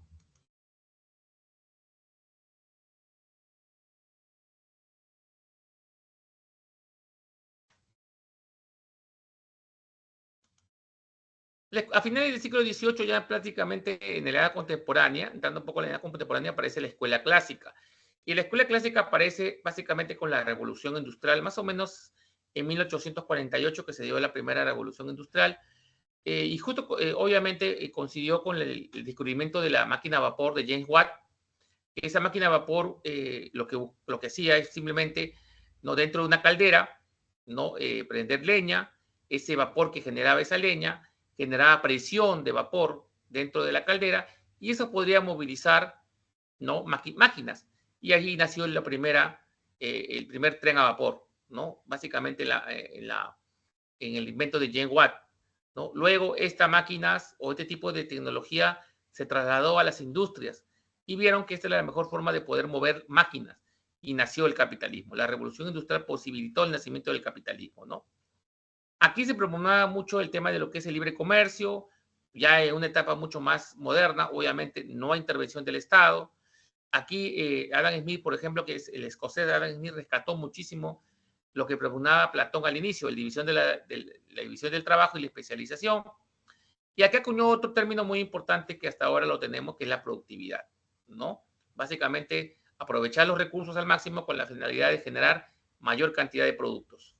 S1: A finales del siglo XVIII, ya prácticamente en la edad contemporánea, entrando un poco en la edad contemporánea, aparece la escuela clásica. Y la escuela clásica aparece básicamente con la revolución industrial, más o menos en 1848, que se dio la primera revolución industrial. Y justo, obviamente, coincidió con el descubrimiento de la máquina a vapor de James Watt. Esa máquina a vapor lo que hacía es simplemente, ¿no? Dentro de una caldera, ¿no? Prender leña, ese vapor que generaba esa leña generaba presión de vapor dentro de la caldera y eso podría movilizar, ¿no? Máquinas. Y allí nació el primer tren a vapor, ¿no? Básicamente en el invento de James Watt, ¿no? Luego estas máquinas o este tipo de tecnología se trasladó a las industrias y vieron que esta era la mejor forma de poder mover máquinas y nació el capitalismo. La revolución industrial posibilitó el nacimiento del capitalismo, ¿no? Aquí se promovía mucho el tema de lo que es el libre comercio, ya en una etapa mucho más moderna, obviamente no hay intervención del Estado. Aquí Adam Smith, por ejemplo, que es el escocés Adam Smith, rescató muchísimo lo que propugnaba Platón al inicio, la división del trabajo y la especialización. Y aquí acuñó otro término muy importante que hasta ahora lo tenemos, que es la productividad, ¿no? Básicamente, aprovechar los recursos al máximo con la finalidad de generar mayor cantidad de productos.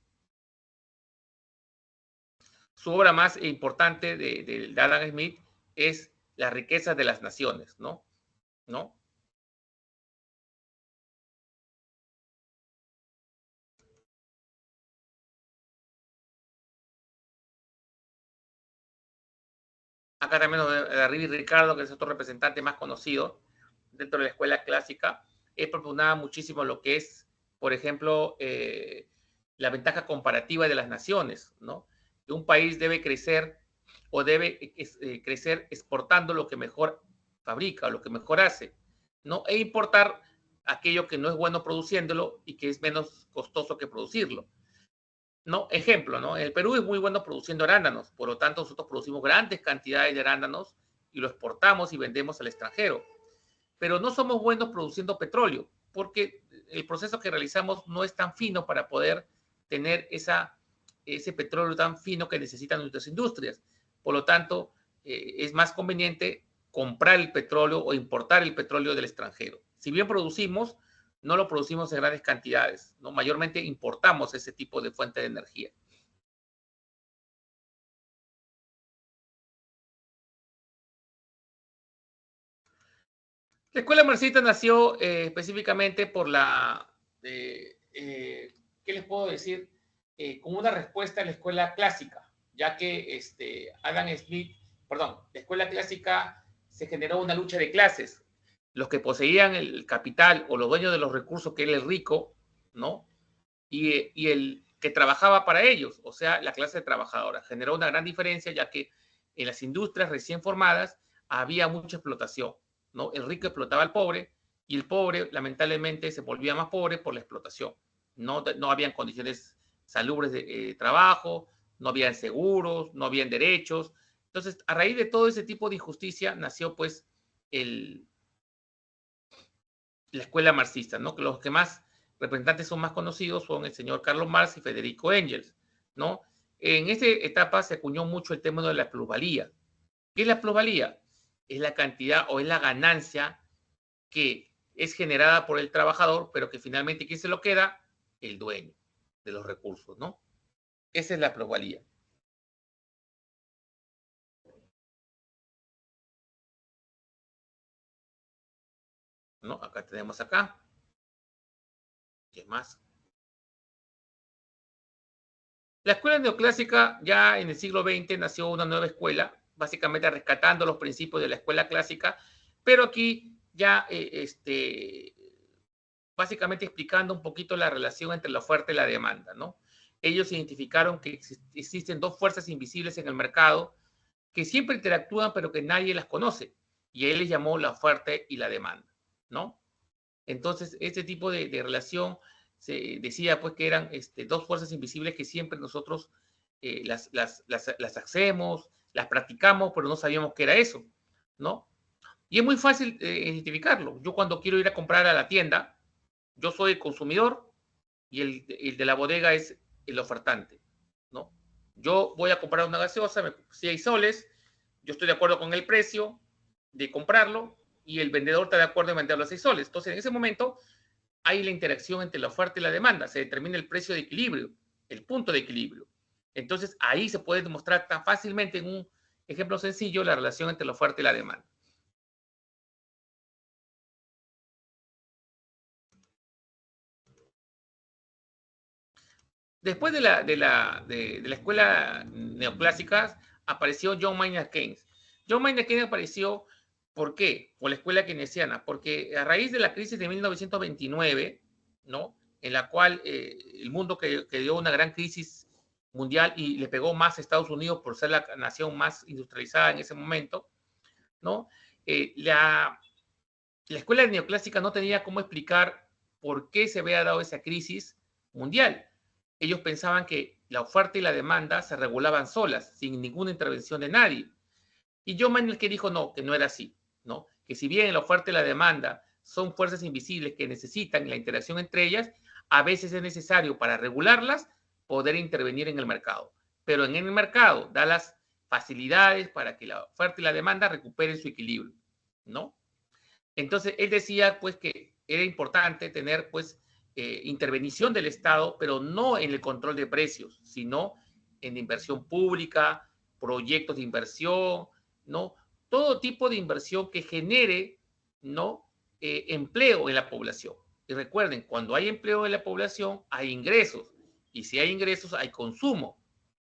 S1: Su obra más importante de Adam Smith es Las riquezas de las naciones, ¿no? ¿No? Acá también David Ricardo, que es otro representante más conocido dentro de la escuela clásica, él propugnaba muchísimo lo que es, por ejemplo, la ventaja comparativa de las naciones, ¿no? Que un país debe crecer o debe crecer exportando lo que mejor fabrica, lo que mejor hace, ¿no? E importar aquello que no es bueno produciéndolo y que es menos costoso que producirlo. ¿No? Ejemplo, ¿no? El Perú es muy bueno produciendo arándanos, por lo tanto nosotros producimos grandes cantidades de arándanos y lo exportamos y vendemos al extranjero. Pero no somos buenos produciendo petróleo, porque el proceso que realizamos no es tan fino para poder tener ese petróleo tan fino que necesitan nuestras industrias. Por lo tanto, es más conveniente comprar el petróleo o importar el petróleo del extranjero. Si bien producimos, no lo producimos en grandes cantidades, ¿no? Mayormente importamos ese tipo de fuente de energía. La escuela marxista nació específicamente por ¿qué les puedo decir? Como una respuesta a la escuela clásica, ya que la escuela clásica se generó una lucha de clases. Los que poseían el capital o los dueños de los recursos, que era el rico, ¿no? Y el que trabajaba para ellos, o sea, la clase trabajadora. Generó una gran diferencia, ya que en las industrias recién formadas había mucha explotación, ¿no? El rico explotaba al pobre y el pobre, lamentablemente, se volvía más pobre por la explotación. No habían condiciones salubres de trabajo, no habían seguros, no habían derechos. Entonces, a raíz de todo ese tipo de injusticia, nació, pues, la escuela marxista, ¿no? Los que más representantes son más conocidos son el señor Carlos Marx y Federico Engels, ¿no? En esta etapa se acuñó mucho el término de la plusvalía. ¿Qué es la plusvalía? Es la cantidad o es la ganancia que es generada por el trabajador, pero que finalmente, ¿quién se lo queda? El dueño de los recursos, ¿no? Esa es la plusvalía. ¿No? Acá tenemos acá. ¿Qué más? La escuela neoclásica, ya en el siglo XX, nació una nueva escuela, básicamente rescatando los principios de la escuela clásica, pero aquí ya básicamente explicando un poquito la relación entre la oferta y la demanda, ¿no? Ellos identificaron que existen dos fuerzas invisibles en el mercado que siempre interactúan, pero que nadie las conoce, y él les llamó la oferta y la demanda, ¿no? Entonces, este tipo de relación se decía pues que eran dos fuerzas invisibles que siempre nosotros las hacemos, las practicamos, pero no sabíamos qué era eso, ¿no? Y es muy fácil identificarlo. Yo cuando quiero ir a comprar a la tienda, yo soy el consumidor y el de la bodega es el ofertante, ¿no? Yo voy a comprar una gaseosa, 6 soles, yo estoy de acuerdo con el precio de comprarlo y el vendedor está de acuerdo en venderlo a 6 soles. Entonces, en ese momento hay la interacción entre la oferta y la demanda, se determina el precio de equilibrio, el punto de equilibrio. Entonces, ahí se puede demostrar tan fácilmente en un ejemplo sencillo la relación entre la oferta y la demanda. Después de la escuela neoclásica apareció John Maynard Keynes. John Maynard Keynes apareció, ¿por qué? Por la escuela keynesiana, porque a raíz de la crisis de 1929, ¿no? En la cual el mundo dio una gran crisis mundial y le pegó más a Estados Unidos por ser la nación más industrializada en ese momento, ¿no? La escuela neoclásica no tenía cómo explicar por qué se había dado esa crisis mundial. Ellos pensaban que la oferta y la demanda se regulaban solas, sin ninguna intervención de nadie. Y John Maynard Keynes dijo no, que no era así, ¿no? Que si bien la oferta y la demanda son fuerzas invisibles que necesitan la interacción entre ellas, a veces es necesario para regularlas poder intervenir en el mercado. Pero en el mercado da las facilidades para que la oferta y la demanda recuperen su equilibrio, ¿no? Entonces, él decía, pues, que era importante tener, pues, intervención del Estado, pero no en el control de precios, sino en inversión pública, proyectos de inversión, ¿no? Todo tipo de inversión que genere, ¿no? Empleo en la población. Y recuerden, cuando hay empleo en la población, hay ingresos. Y si hay ingresos, hay consumo,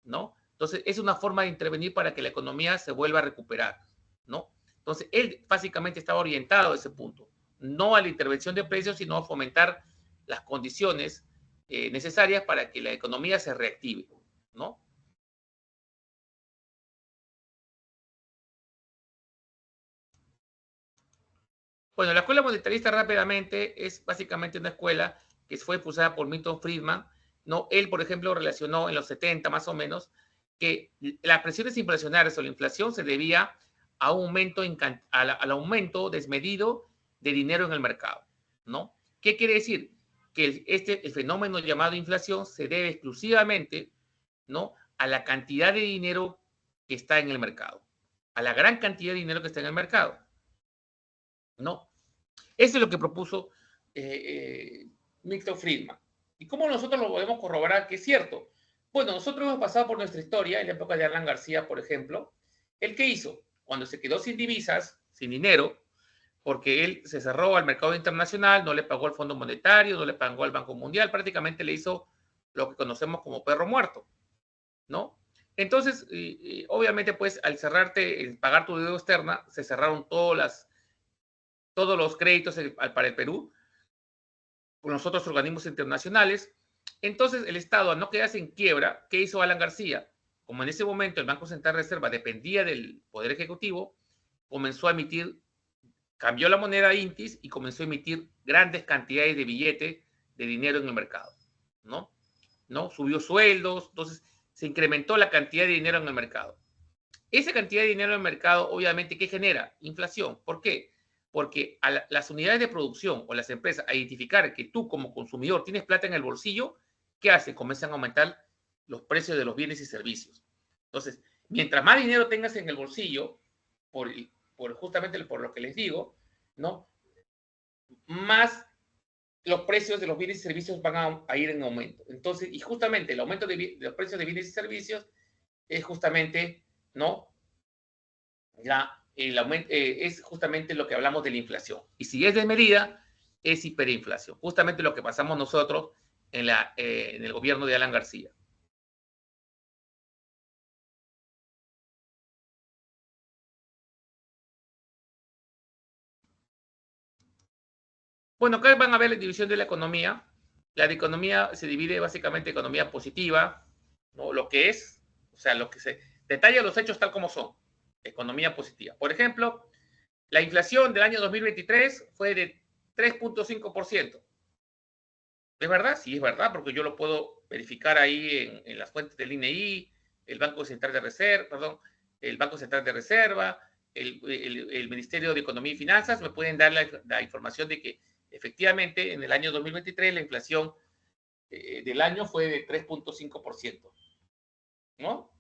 S1: ¿no? Entonces, es una forma de intervenir para que la economía se vuelva a recuperar, ¿no? Entonces, él básicamente estaba orientado a ese punto, no a la intervención de precios, sino a fomentar las condiciones necesarias para que la economía se reactive, ¿no? Bueno, la escuela monetarista rápidamente es básicamente una escuela que fue impulsada por Milton Friedman, ¿no? Él, por ejemplo, relacionó en los 70 más o menos que las presiones inflacionarias o la inflación se debía a un aumento, al aumento desmedido de dinero en el mercado, ¿no? ¿Qué quiere decir? Que el fenómeno llamado inflación se debe exclusivamente, ¿no?, a la cantidad de dinero que está en el mercado, a la gran cantidad de dinero que está en el mercado, ¿no? Eso es lo que propuso Milton Friedman. ¿Y cómo nosotros lo podemos corroborar que es cierto? Bueno, nosotros hemos pasado por nuestra historia, en la época de Alan García, por ejemplo. ¿Él qué hizo? Cuando se quedó sin divisas, sin dinero, porque él se cerró al mercado internacional, no le pagó al Fondo Monetario, no le pagó al Banco Mundial, prácticamente le hizo lo que conocemos como perro muerto, ¿no? Entonces, obviamente, pues, al cerrarte, el pagar tu deuda externa, se cerraron todos los créditos para el Perú con los otros organismos internacionales. Entonces, el Estado, al no quedarse en quiebra, ¿qué hizo Alan García? Como en ese momento el Banco Central de Reserva dependía del Poder Ejecutivo, comenzó a emitir, cambió la moneda INTIS y comenzó a emitir grandes cantidades de billetes de dinero en el mercado, ¿no? Subió sueldos, entonces se incrementó la cantidad de dinero en el mercado. Esa cantidad de dinero en el mercado, obviamente, ¿qué genera? Inflación. ¿Por qué? Porque a las unidades de producción o las empresas a identificar que tú como consumidor tienes plata en el bolsillo, ¿qué hace? Comienzan a aumentar los precios de los bienes y servicios. Entonces, mientras más dinero tengas en el bolsillo, justamente por lo que les digo, ¿no?, más los precios de los bienes y servicios van a ir en aumento. Entonces, y justamente el aumento de los precios de bienes y servicios es justamente, ¿no?, el aumento, es justamente lo que hablamos de la inflación. Y si es desmedida, es hiperinflación. Justamente lo que pasamos nosotros en el gobierno de Alan García. Bueno, acá van a ver la división de la economía. La de economía se divide básicamente en economía positiva, ¿no?, lo que es, o sea, lo que se detalla los hechos tal como son. Economía positiva. Por ejemplo, la inflación del año 2023 fue de 3.5%. ¿Es verdad? Sí, es verdad, porque yo lo puedo verificar ahí en las fuentes del INEI, el Banco Central de Reserva, perdón, el Banco Central de Reserva, el Ministerio de Economía y Finanzas me pueden dar la información de que efectivamente en el año 2023 la inflación del año fue de 3.5%, ¿no?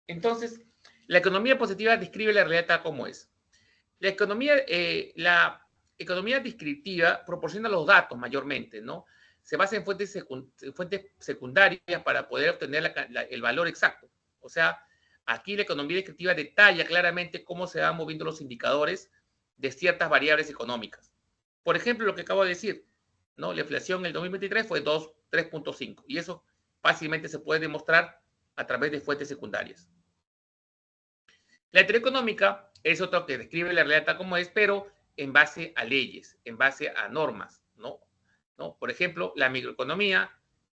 S1: Entonces, la economía positiva describe la realidad tal como es. La economía descriptiva proporciona los datos mayormente, ¿no? Se basa en fuentes secundarias para poder obtener el valor exacto. O sea, aquí la economía descriptiva detalla claramente cómo se van moviendo los indicadores de ciertas variables económicas. Por ejemplo, lo que acabo de decir, ¿no? La inflación en el 2023 fue 3.5 y eso fácilmente se puede demostrar a través de fuentes secundarias. La teoría económica es otro que describe la realidad tal como es, pero en base a leyes, en base a normas, ¿no? Por ejemplo, la microeconomía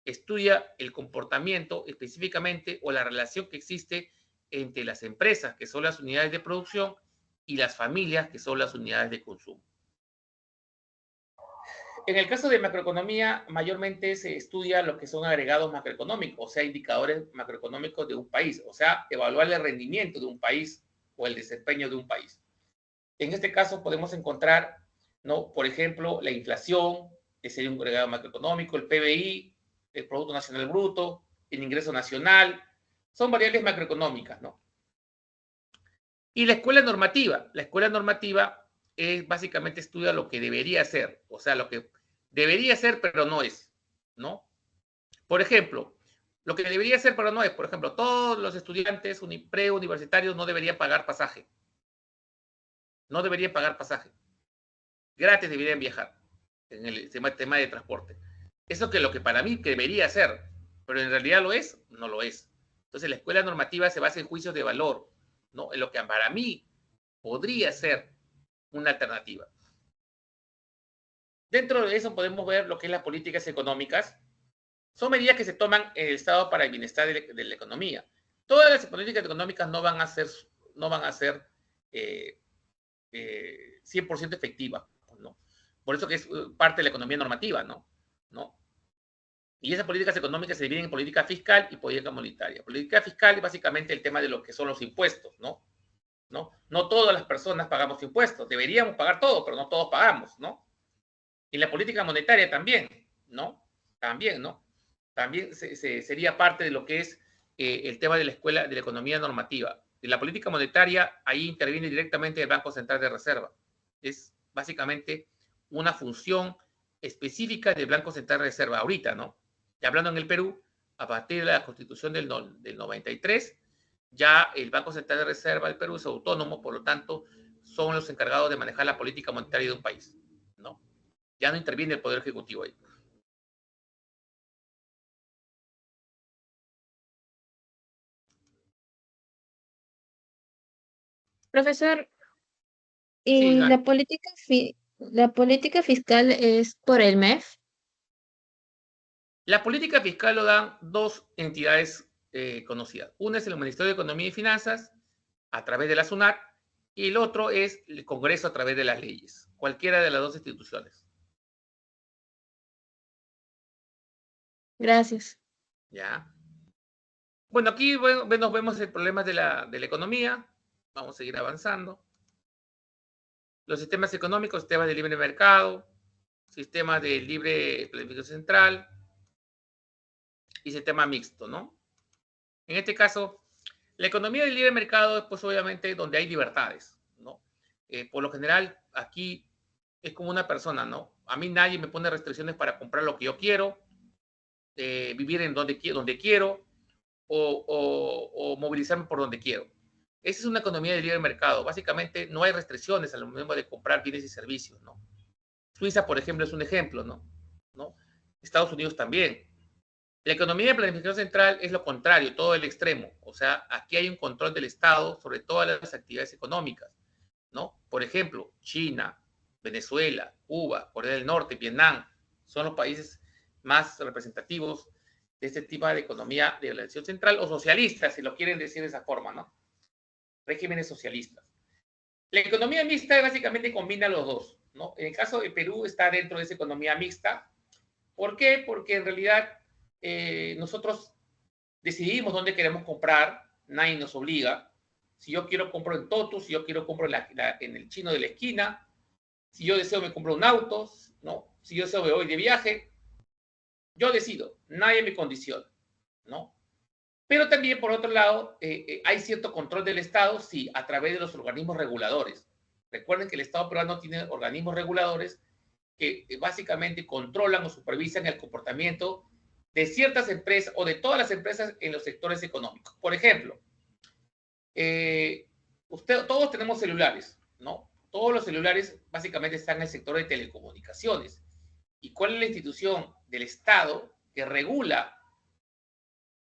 S1: estudia el comportamiento específicamente o la relación que existe entre las empresas, que son las unidades de producción, y las familias, que son las unidades de consumo. En el caso de macroeconomía, mayormente se estudia lo que son agregados macroeconómicos, o sea, indicadores macroeconómicos de un país, o sea, evaluar el rendimiento de un país o el desempeño de un país. En este caso podemos encontrar, ¿no?, por ejemplo, la inflación, que sería un agregado macroeconómico, el PBI, el Producto Nacional Bruto, el ingreso nacional, son variables macroeconómicas, ¿no? Y la escuela normativa es básicamente estudia lo que debería ser, o sea, lo que debería ser pero no es, ¿no? Por ejemplo, lo que debería ser pero no es, por ejemplo, todos los estudiantes preuniversitarios no deberían pagar pasaje. No deberían pagar pasaje. Gratis deberían viajar en el tema de transporte. Eso que lo que para mí que debería ser, pero en realidad lo es, no lo es. Entonces, la escuela normativa se basa en juicios de valor, ¿no? En lo que para mí podría ser una alternativa. Dentro de eso podemos ver lo que es las políticas económicas. Son medidas que se toman en el Estado para el bienestar de la economía. Todas las políticas económicas no van a ser 100% efectivas, ¿no? Por eso que es parte de la economía normativa, ¿no? Y esas políticas económicas se dividen en política fiscal y política monetaria. Política fiscal es básicamente el tema de lo que son los impuestos, ¿no? No todas las personas pagamos impuestos. Deberíamos pagar todo, pero no todos pagamos, ¿no? Y la política monetaria también, ¿no? También sería parte de lo que es el tema de la escuela de la economía normativa. En la política monetaria, ahí interviene directamente el Banco Central de Reserva. Es básicamente una función específica del Banco Central de Reserva ahorita, ¿no? Y hablando en el Perú, a partir de la Constitución del 93, ya el Banco Central de Reserva del Perú es autónomo, por lo tanto, son los encargados de manejar la política monetaria de un país, ¿no? Ya no interviene el Poder Ejecutivo ahí.
S3: Profesor,
S1: Sí,
S3: ¿y la política fiscal es por el MEF?
S1: la política fiscal lo dan dos entidades conocidas. Una es el Ministerio de Economía y Finanzas, a través de la SUNAT, y el otro es el Congreso a través de las leyes. Cualquiera de las dos instituciones.
S3: Gracias.
S1: ¿Ya? Bueno, aquí nos vemos el problema de la economía. Vamos a seguir avanzando. Los sistemas económicos, sistemas de libre mercado, sistemas de libre planificación central y sistema mixto, ¿no? En este caso, la economía del libre mercado es, pues, obviamente, donde hay libertades, ¿no? Por lo general, aquí es como una persona, ¿no? A mí nadie me pone restricciones para comprar lo que yo quiero, vivir en donde quiero o movilizarme por donde quiero. Esa es una economía de libre mercado. Básicamente, no hay restricciones al momento de comprar bienes y servicios, ¿no? Suiza, por ejemplo, es un ejemplo, ¿no? Estados Unidos también. La economía de planificación central es lo contrario, todo el extremo. O sea, aquí hay un control del Estado sobre todas las actividades económicas, ¿no? Por ejemplo, China, Venezuela, Cuba, Corea del Norte, Vietnam, son los países más representativos de este tipo de economía de planificación central o socialista, si lo quieren decir de esa forma, ¿no? Regímenes socialistas. La economía mixta básicamente combina los dos, ¿no? En el caso de Perú está dentro de esa economía mixta. ¿Por qué? Porque en realidad nosotros decidimos dónde queremos comprar, nadie nos obliga. Si yo quiero compro en Totus, si yo quiero compro en el chino de la esquina, si yo deseo me compro un auto, ¿no? Si yo deseo me voy de viaje, yo decido, nadie me condiciona, ¿no? Pero también, por otro lado, hay cierto control del Estado, sí, a través de los organismos reguladores. Recuerden que el Estado peruano tiene organismos reguladores que básicamente controlan o supervisan el comportamiento de ciertas empresas o de todas las empresas en los sectores económicos. Por ejemplo, todos tenemos celulares, ¿no? Todos los celulares básicamente están en el sector de telecomunicaciones. ¿Y cuál es la institución del Estado que regula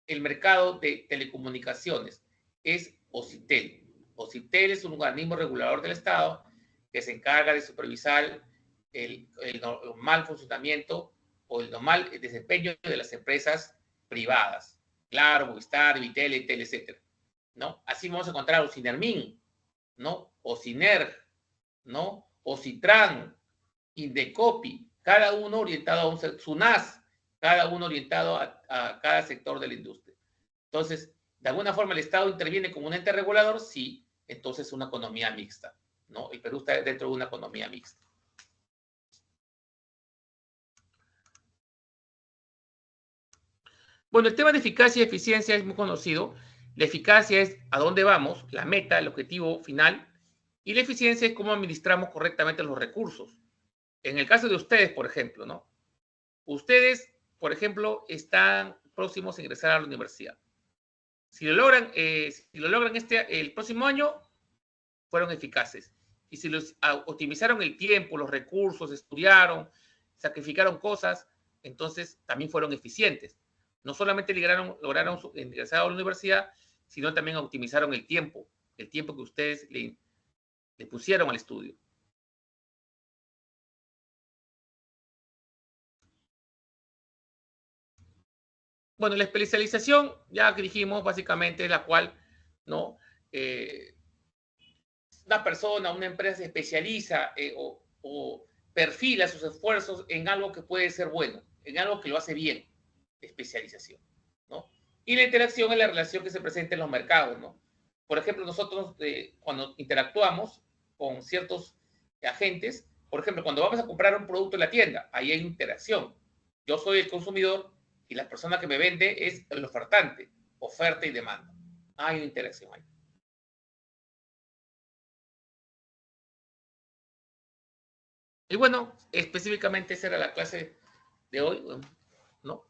S1: el mercado de telecomunicaciones? Es OCITEL. OCITEL es un organismo regulador del Estado que se encarga de supervisar el mal funcionamiento o el normal desempeño de las empresas privadas. Claro, Movistar, Vitel, Entel, etc. ¿No? Así vamos a encontrar Ocinermin, ¿no? Ocinerg, ¿no? Ocitran, Indecopi, cada uno orientado a un sector, SUNAS, cada uno orientado a cada sector de la industria. Entonces, de alguna forma el Estado interviene como un ente regulador, sí, entonces es una economía mixta, ¿no? El Perú está dentro de una economía mixta. Bueno, el tema de eficacia y eficiencia es muy conocido. La eficacia es a dónde vamos, la meta, el objetivo final, y la eficiencia es cómo administramos correctamente los recursos. En el caso de ustedes, por ejemplo, ¿no? Ustedes, por ejemplo, están próximos a ingresar a la universidad. Si lo logran el próximo año, fueron eficaces. Y si los optimizaron el tiempo, los recursos, estudiaron, sacrificaron cosas, entonces también fueron eficientes. No solamente lograron ingresar a la universidad, sino también optimizaron el tiempo que ustedes le pusieron al estudio. Bueno, la especialización, ya que dijimos, básicamente es la cual, ¿no? Una persona, una empresa se especializa o perfila sus esfuerzos en algo que puede ser bueno, en algo que lo hace bien, especialización, ¿no? Y la interacción es la relación que se presenta en los mercados, ¿no? Por ejemplo, nosotros cuando interactuamos con ciertos agentes, por ejemplo, cuando vamos a comprar un producto en la tienda, ahí hay interacción. Yo soy el consumidor y la persona que me vende es el ofertante, oferta y demanda. Hay una interacción ahí. Y bueno, específicamente esa era la clase de hoy, ¿no?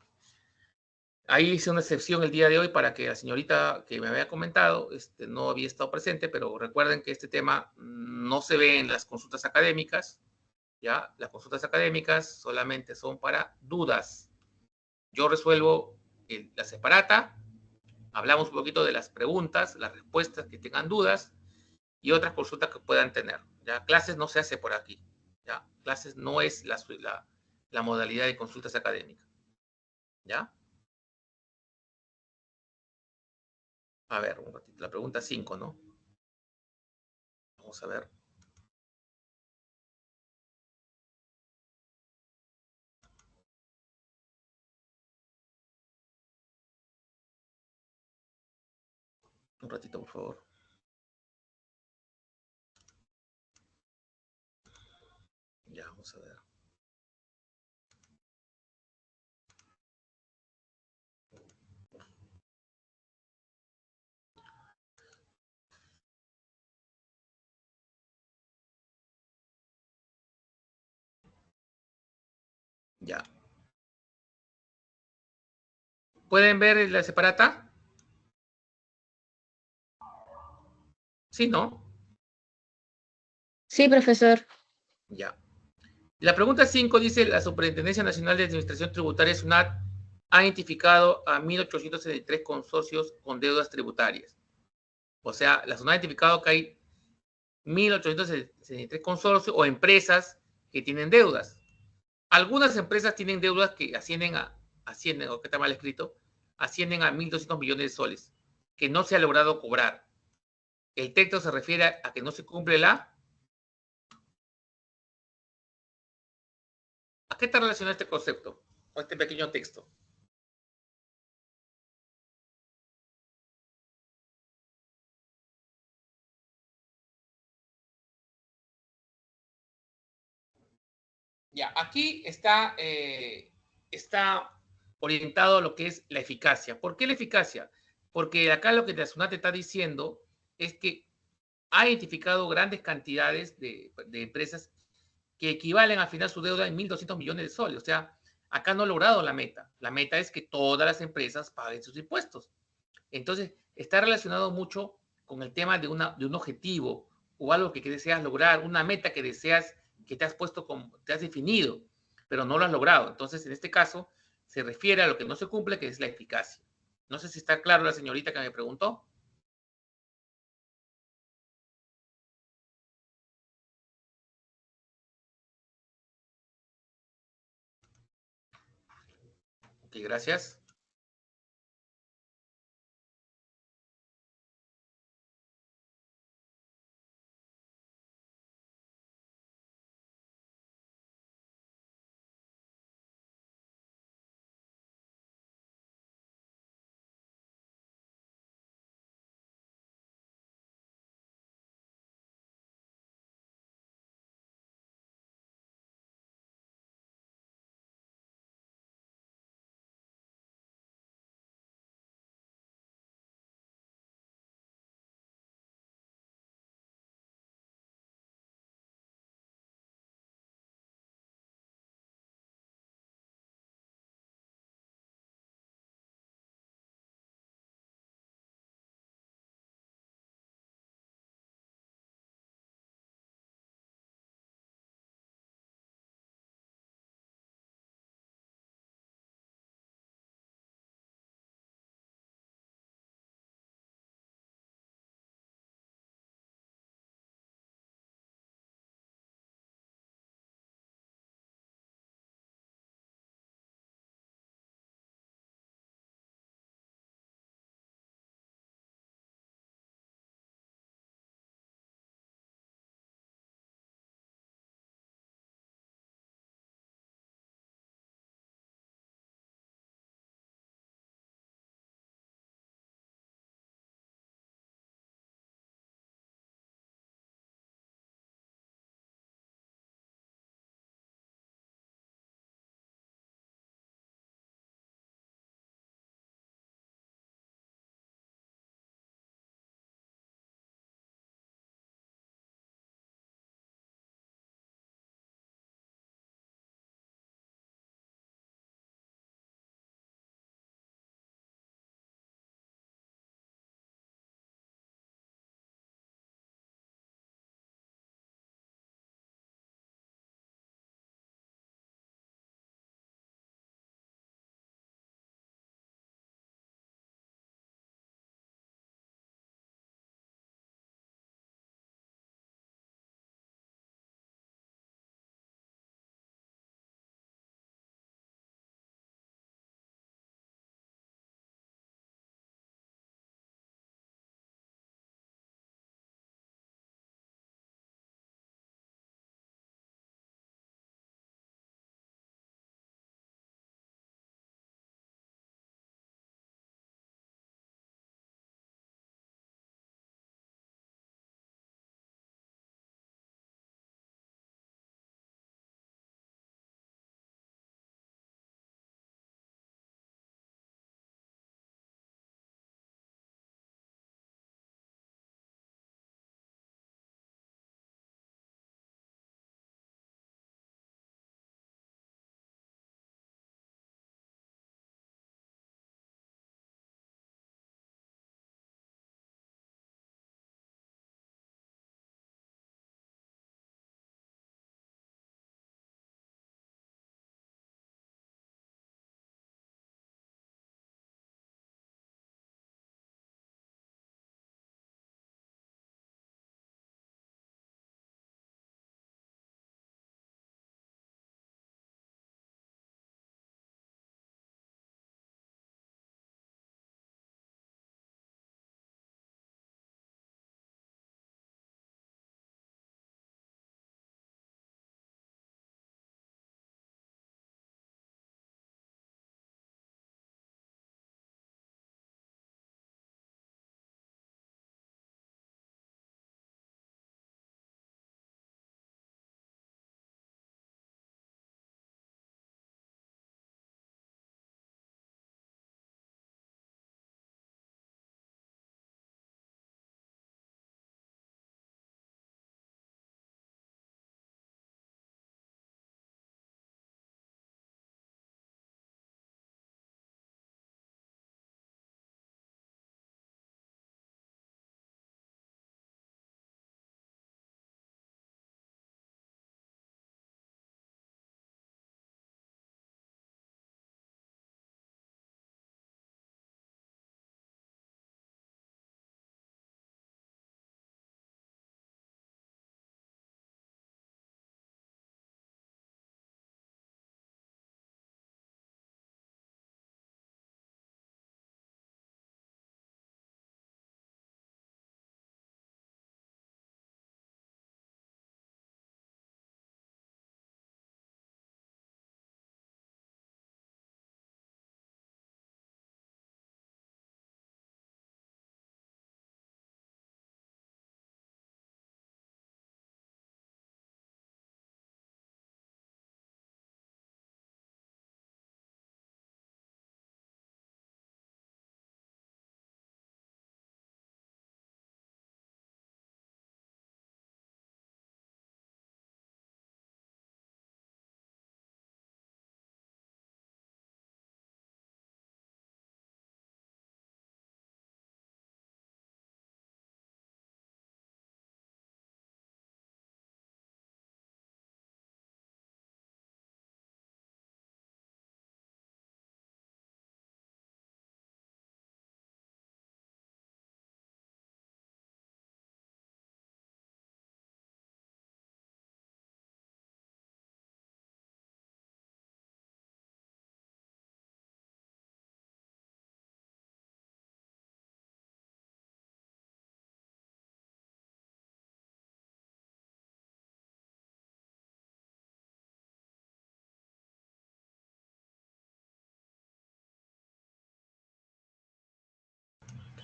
S1: Ahí hice una excepción el día de hoy para que la señorita que me había comentado no había estado presente, pero recuerden que este tema no se ve en las consultas académicas, ¿ya? Las consultas académicas solamente son para dudas. Yo resuelvo la separata, hablamos un poquito de las preguntas, las respuestas que tengan dudas y otras consultas que puedan tener, ¿ya? Clases no se hace por aquí, ¿ya? Clases no es la modalidad de consultas académicas, ¿ya? A ver, un ratito, la pregunta 5, ¿no? Vamos a ver. Un ratito, por favor. Ya, vamos a ver. Ya. ¿Pueden ver la separata? Sí, ¿no?
S3: Sí, profesor.
S1: Ya. La pregunta 5 dice, la Superintendencia Nacional de Administración Tributaria, SUNAT, ha identificado a 1.863 consorcios con deudas tributarias. O sea, la SUNAT ha identificado que hay 1.863 consorcios o empresas que tienen deudas. Algunas empresas tienen deudas que ascienden, o que está mal escrito, ascienden a 1.200 millones de soles, que no se ha logrado cobrar. El texto se refiere a que no se cumple la... ¿A qué está relacionado este concepto? O este pequeño texto. Ya, aquí está orientado a lo que es la eficacia. ¿Por qué la eficacia? Porque acá lo que la SUNAT está diciendo es que ha identificado grandes cantidades de empresas que equivalen al final su deuda en 1.200 millones de soles. O sea, acá no ha logrado la meta. La meta es que todas las empresas paguen sus impuestos. Entonces, está relacionado mucho con el tema de un objetivo o algo que deseas lograr, una meta que deseas, que te has puesto, te has definido, pero no lo has logrado. Entonces, en este caso, se refiere a lo que no se cumple, que es la eficacia. No sé si está claro la señorita que me preguntó. Ok, gracias.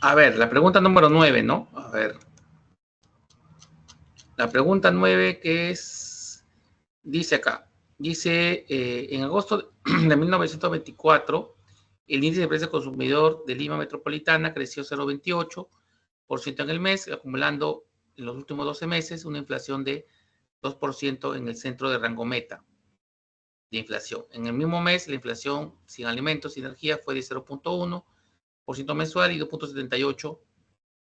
S1: A ver, la pregunta número 9, ¿no? A ver. La pregunta 9 que es, dice acá, dice, en agosto de 1924, el índice de precio consumidor de Lima Metropolitana creció 0,28% en el mes, acumulando en los últimos 12 meses una inflación de 2% en el centro de rango meta de inflación. En el mismo mes, la inflación sin alimentos y energía fue de 0,1% mensual y 2,78%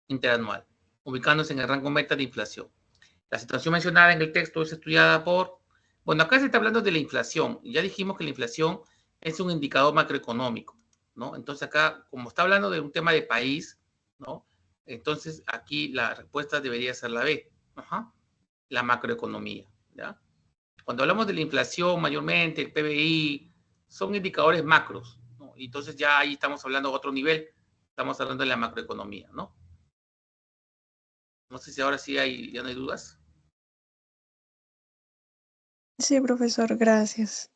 S1: interanual, ubicándose en el rango meta de inflación. La situación mencionada en el texto es estudiada por... Bueno, acá se está hablando de la inflación. Ya dijimos que la inflación es un indicador macroeconómico, ¿no? Entonces acá, como está hablando de un tema de país, ¿no? Entonces aquí la respuesta debería ser la B, ajá, la macroeconomía, ¿ya? Cuando hablamos de la inflación, mayormente el PBI, son indicadores macros, ¿no? Entonces ya ahí estamos hablando de otro nivel, estamos hablando de la macroeconomía, ¿no? No sé si ahora sí hay, ya no hay dudas.
S5: Sí, profesor, gracias.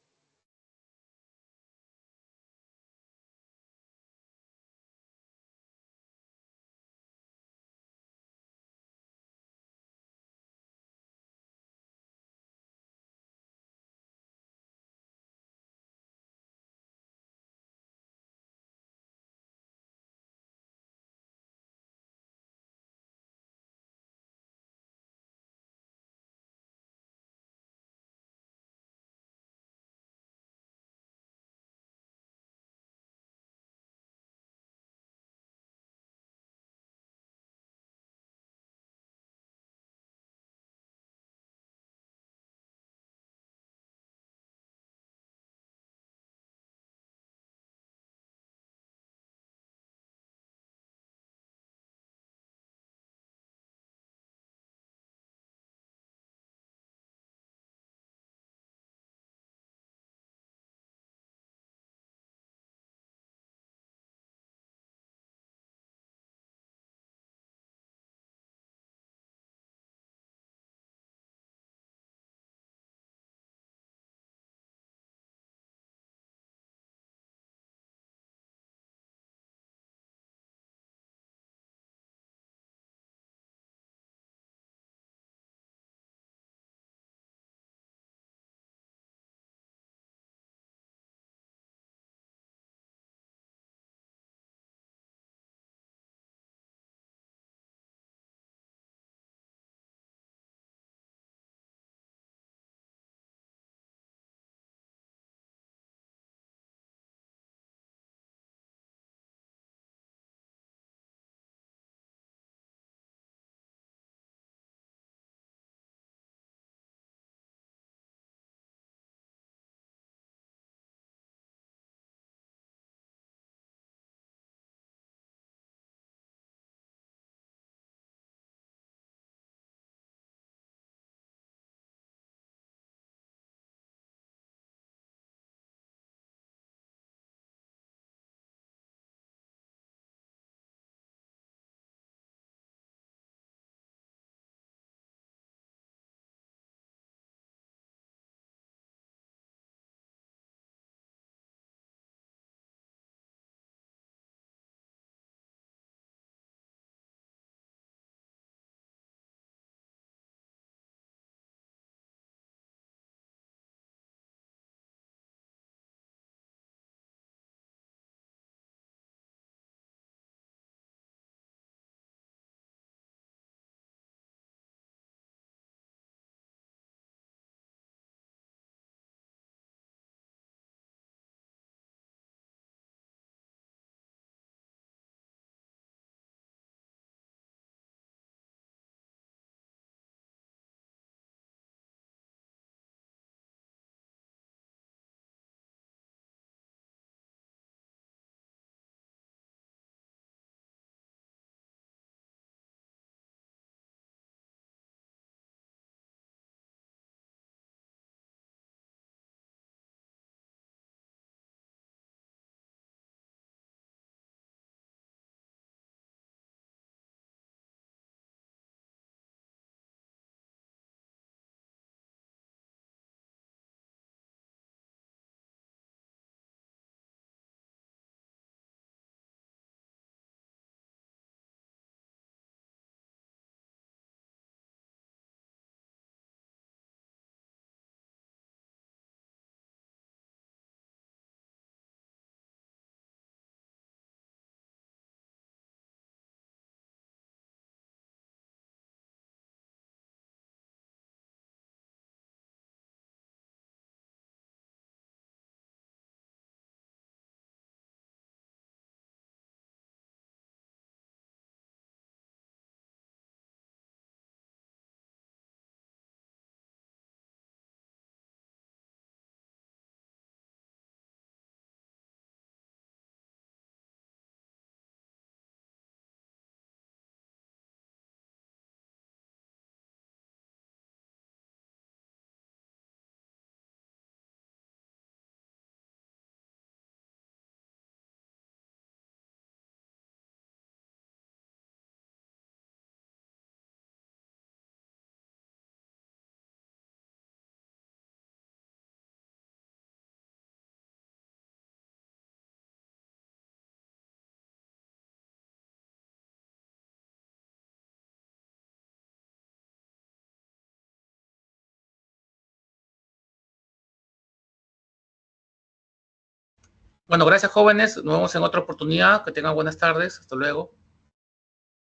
S1: Bueno, gracias jóvenes, nos vemos en otra oportunidad, que tengan buenas tardes, hasta luego.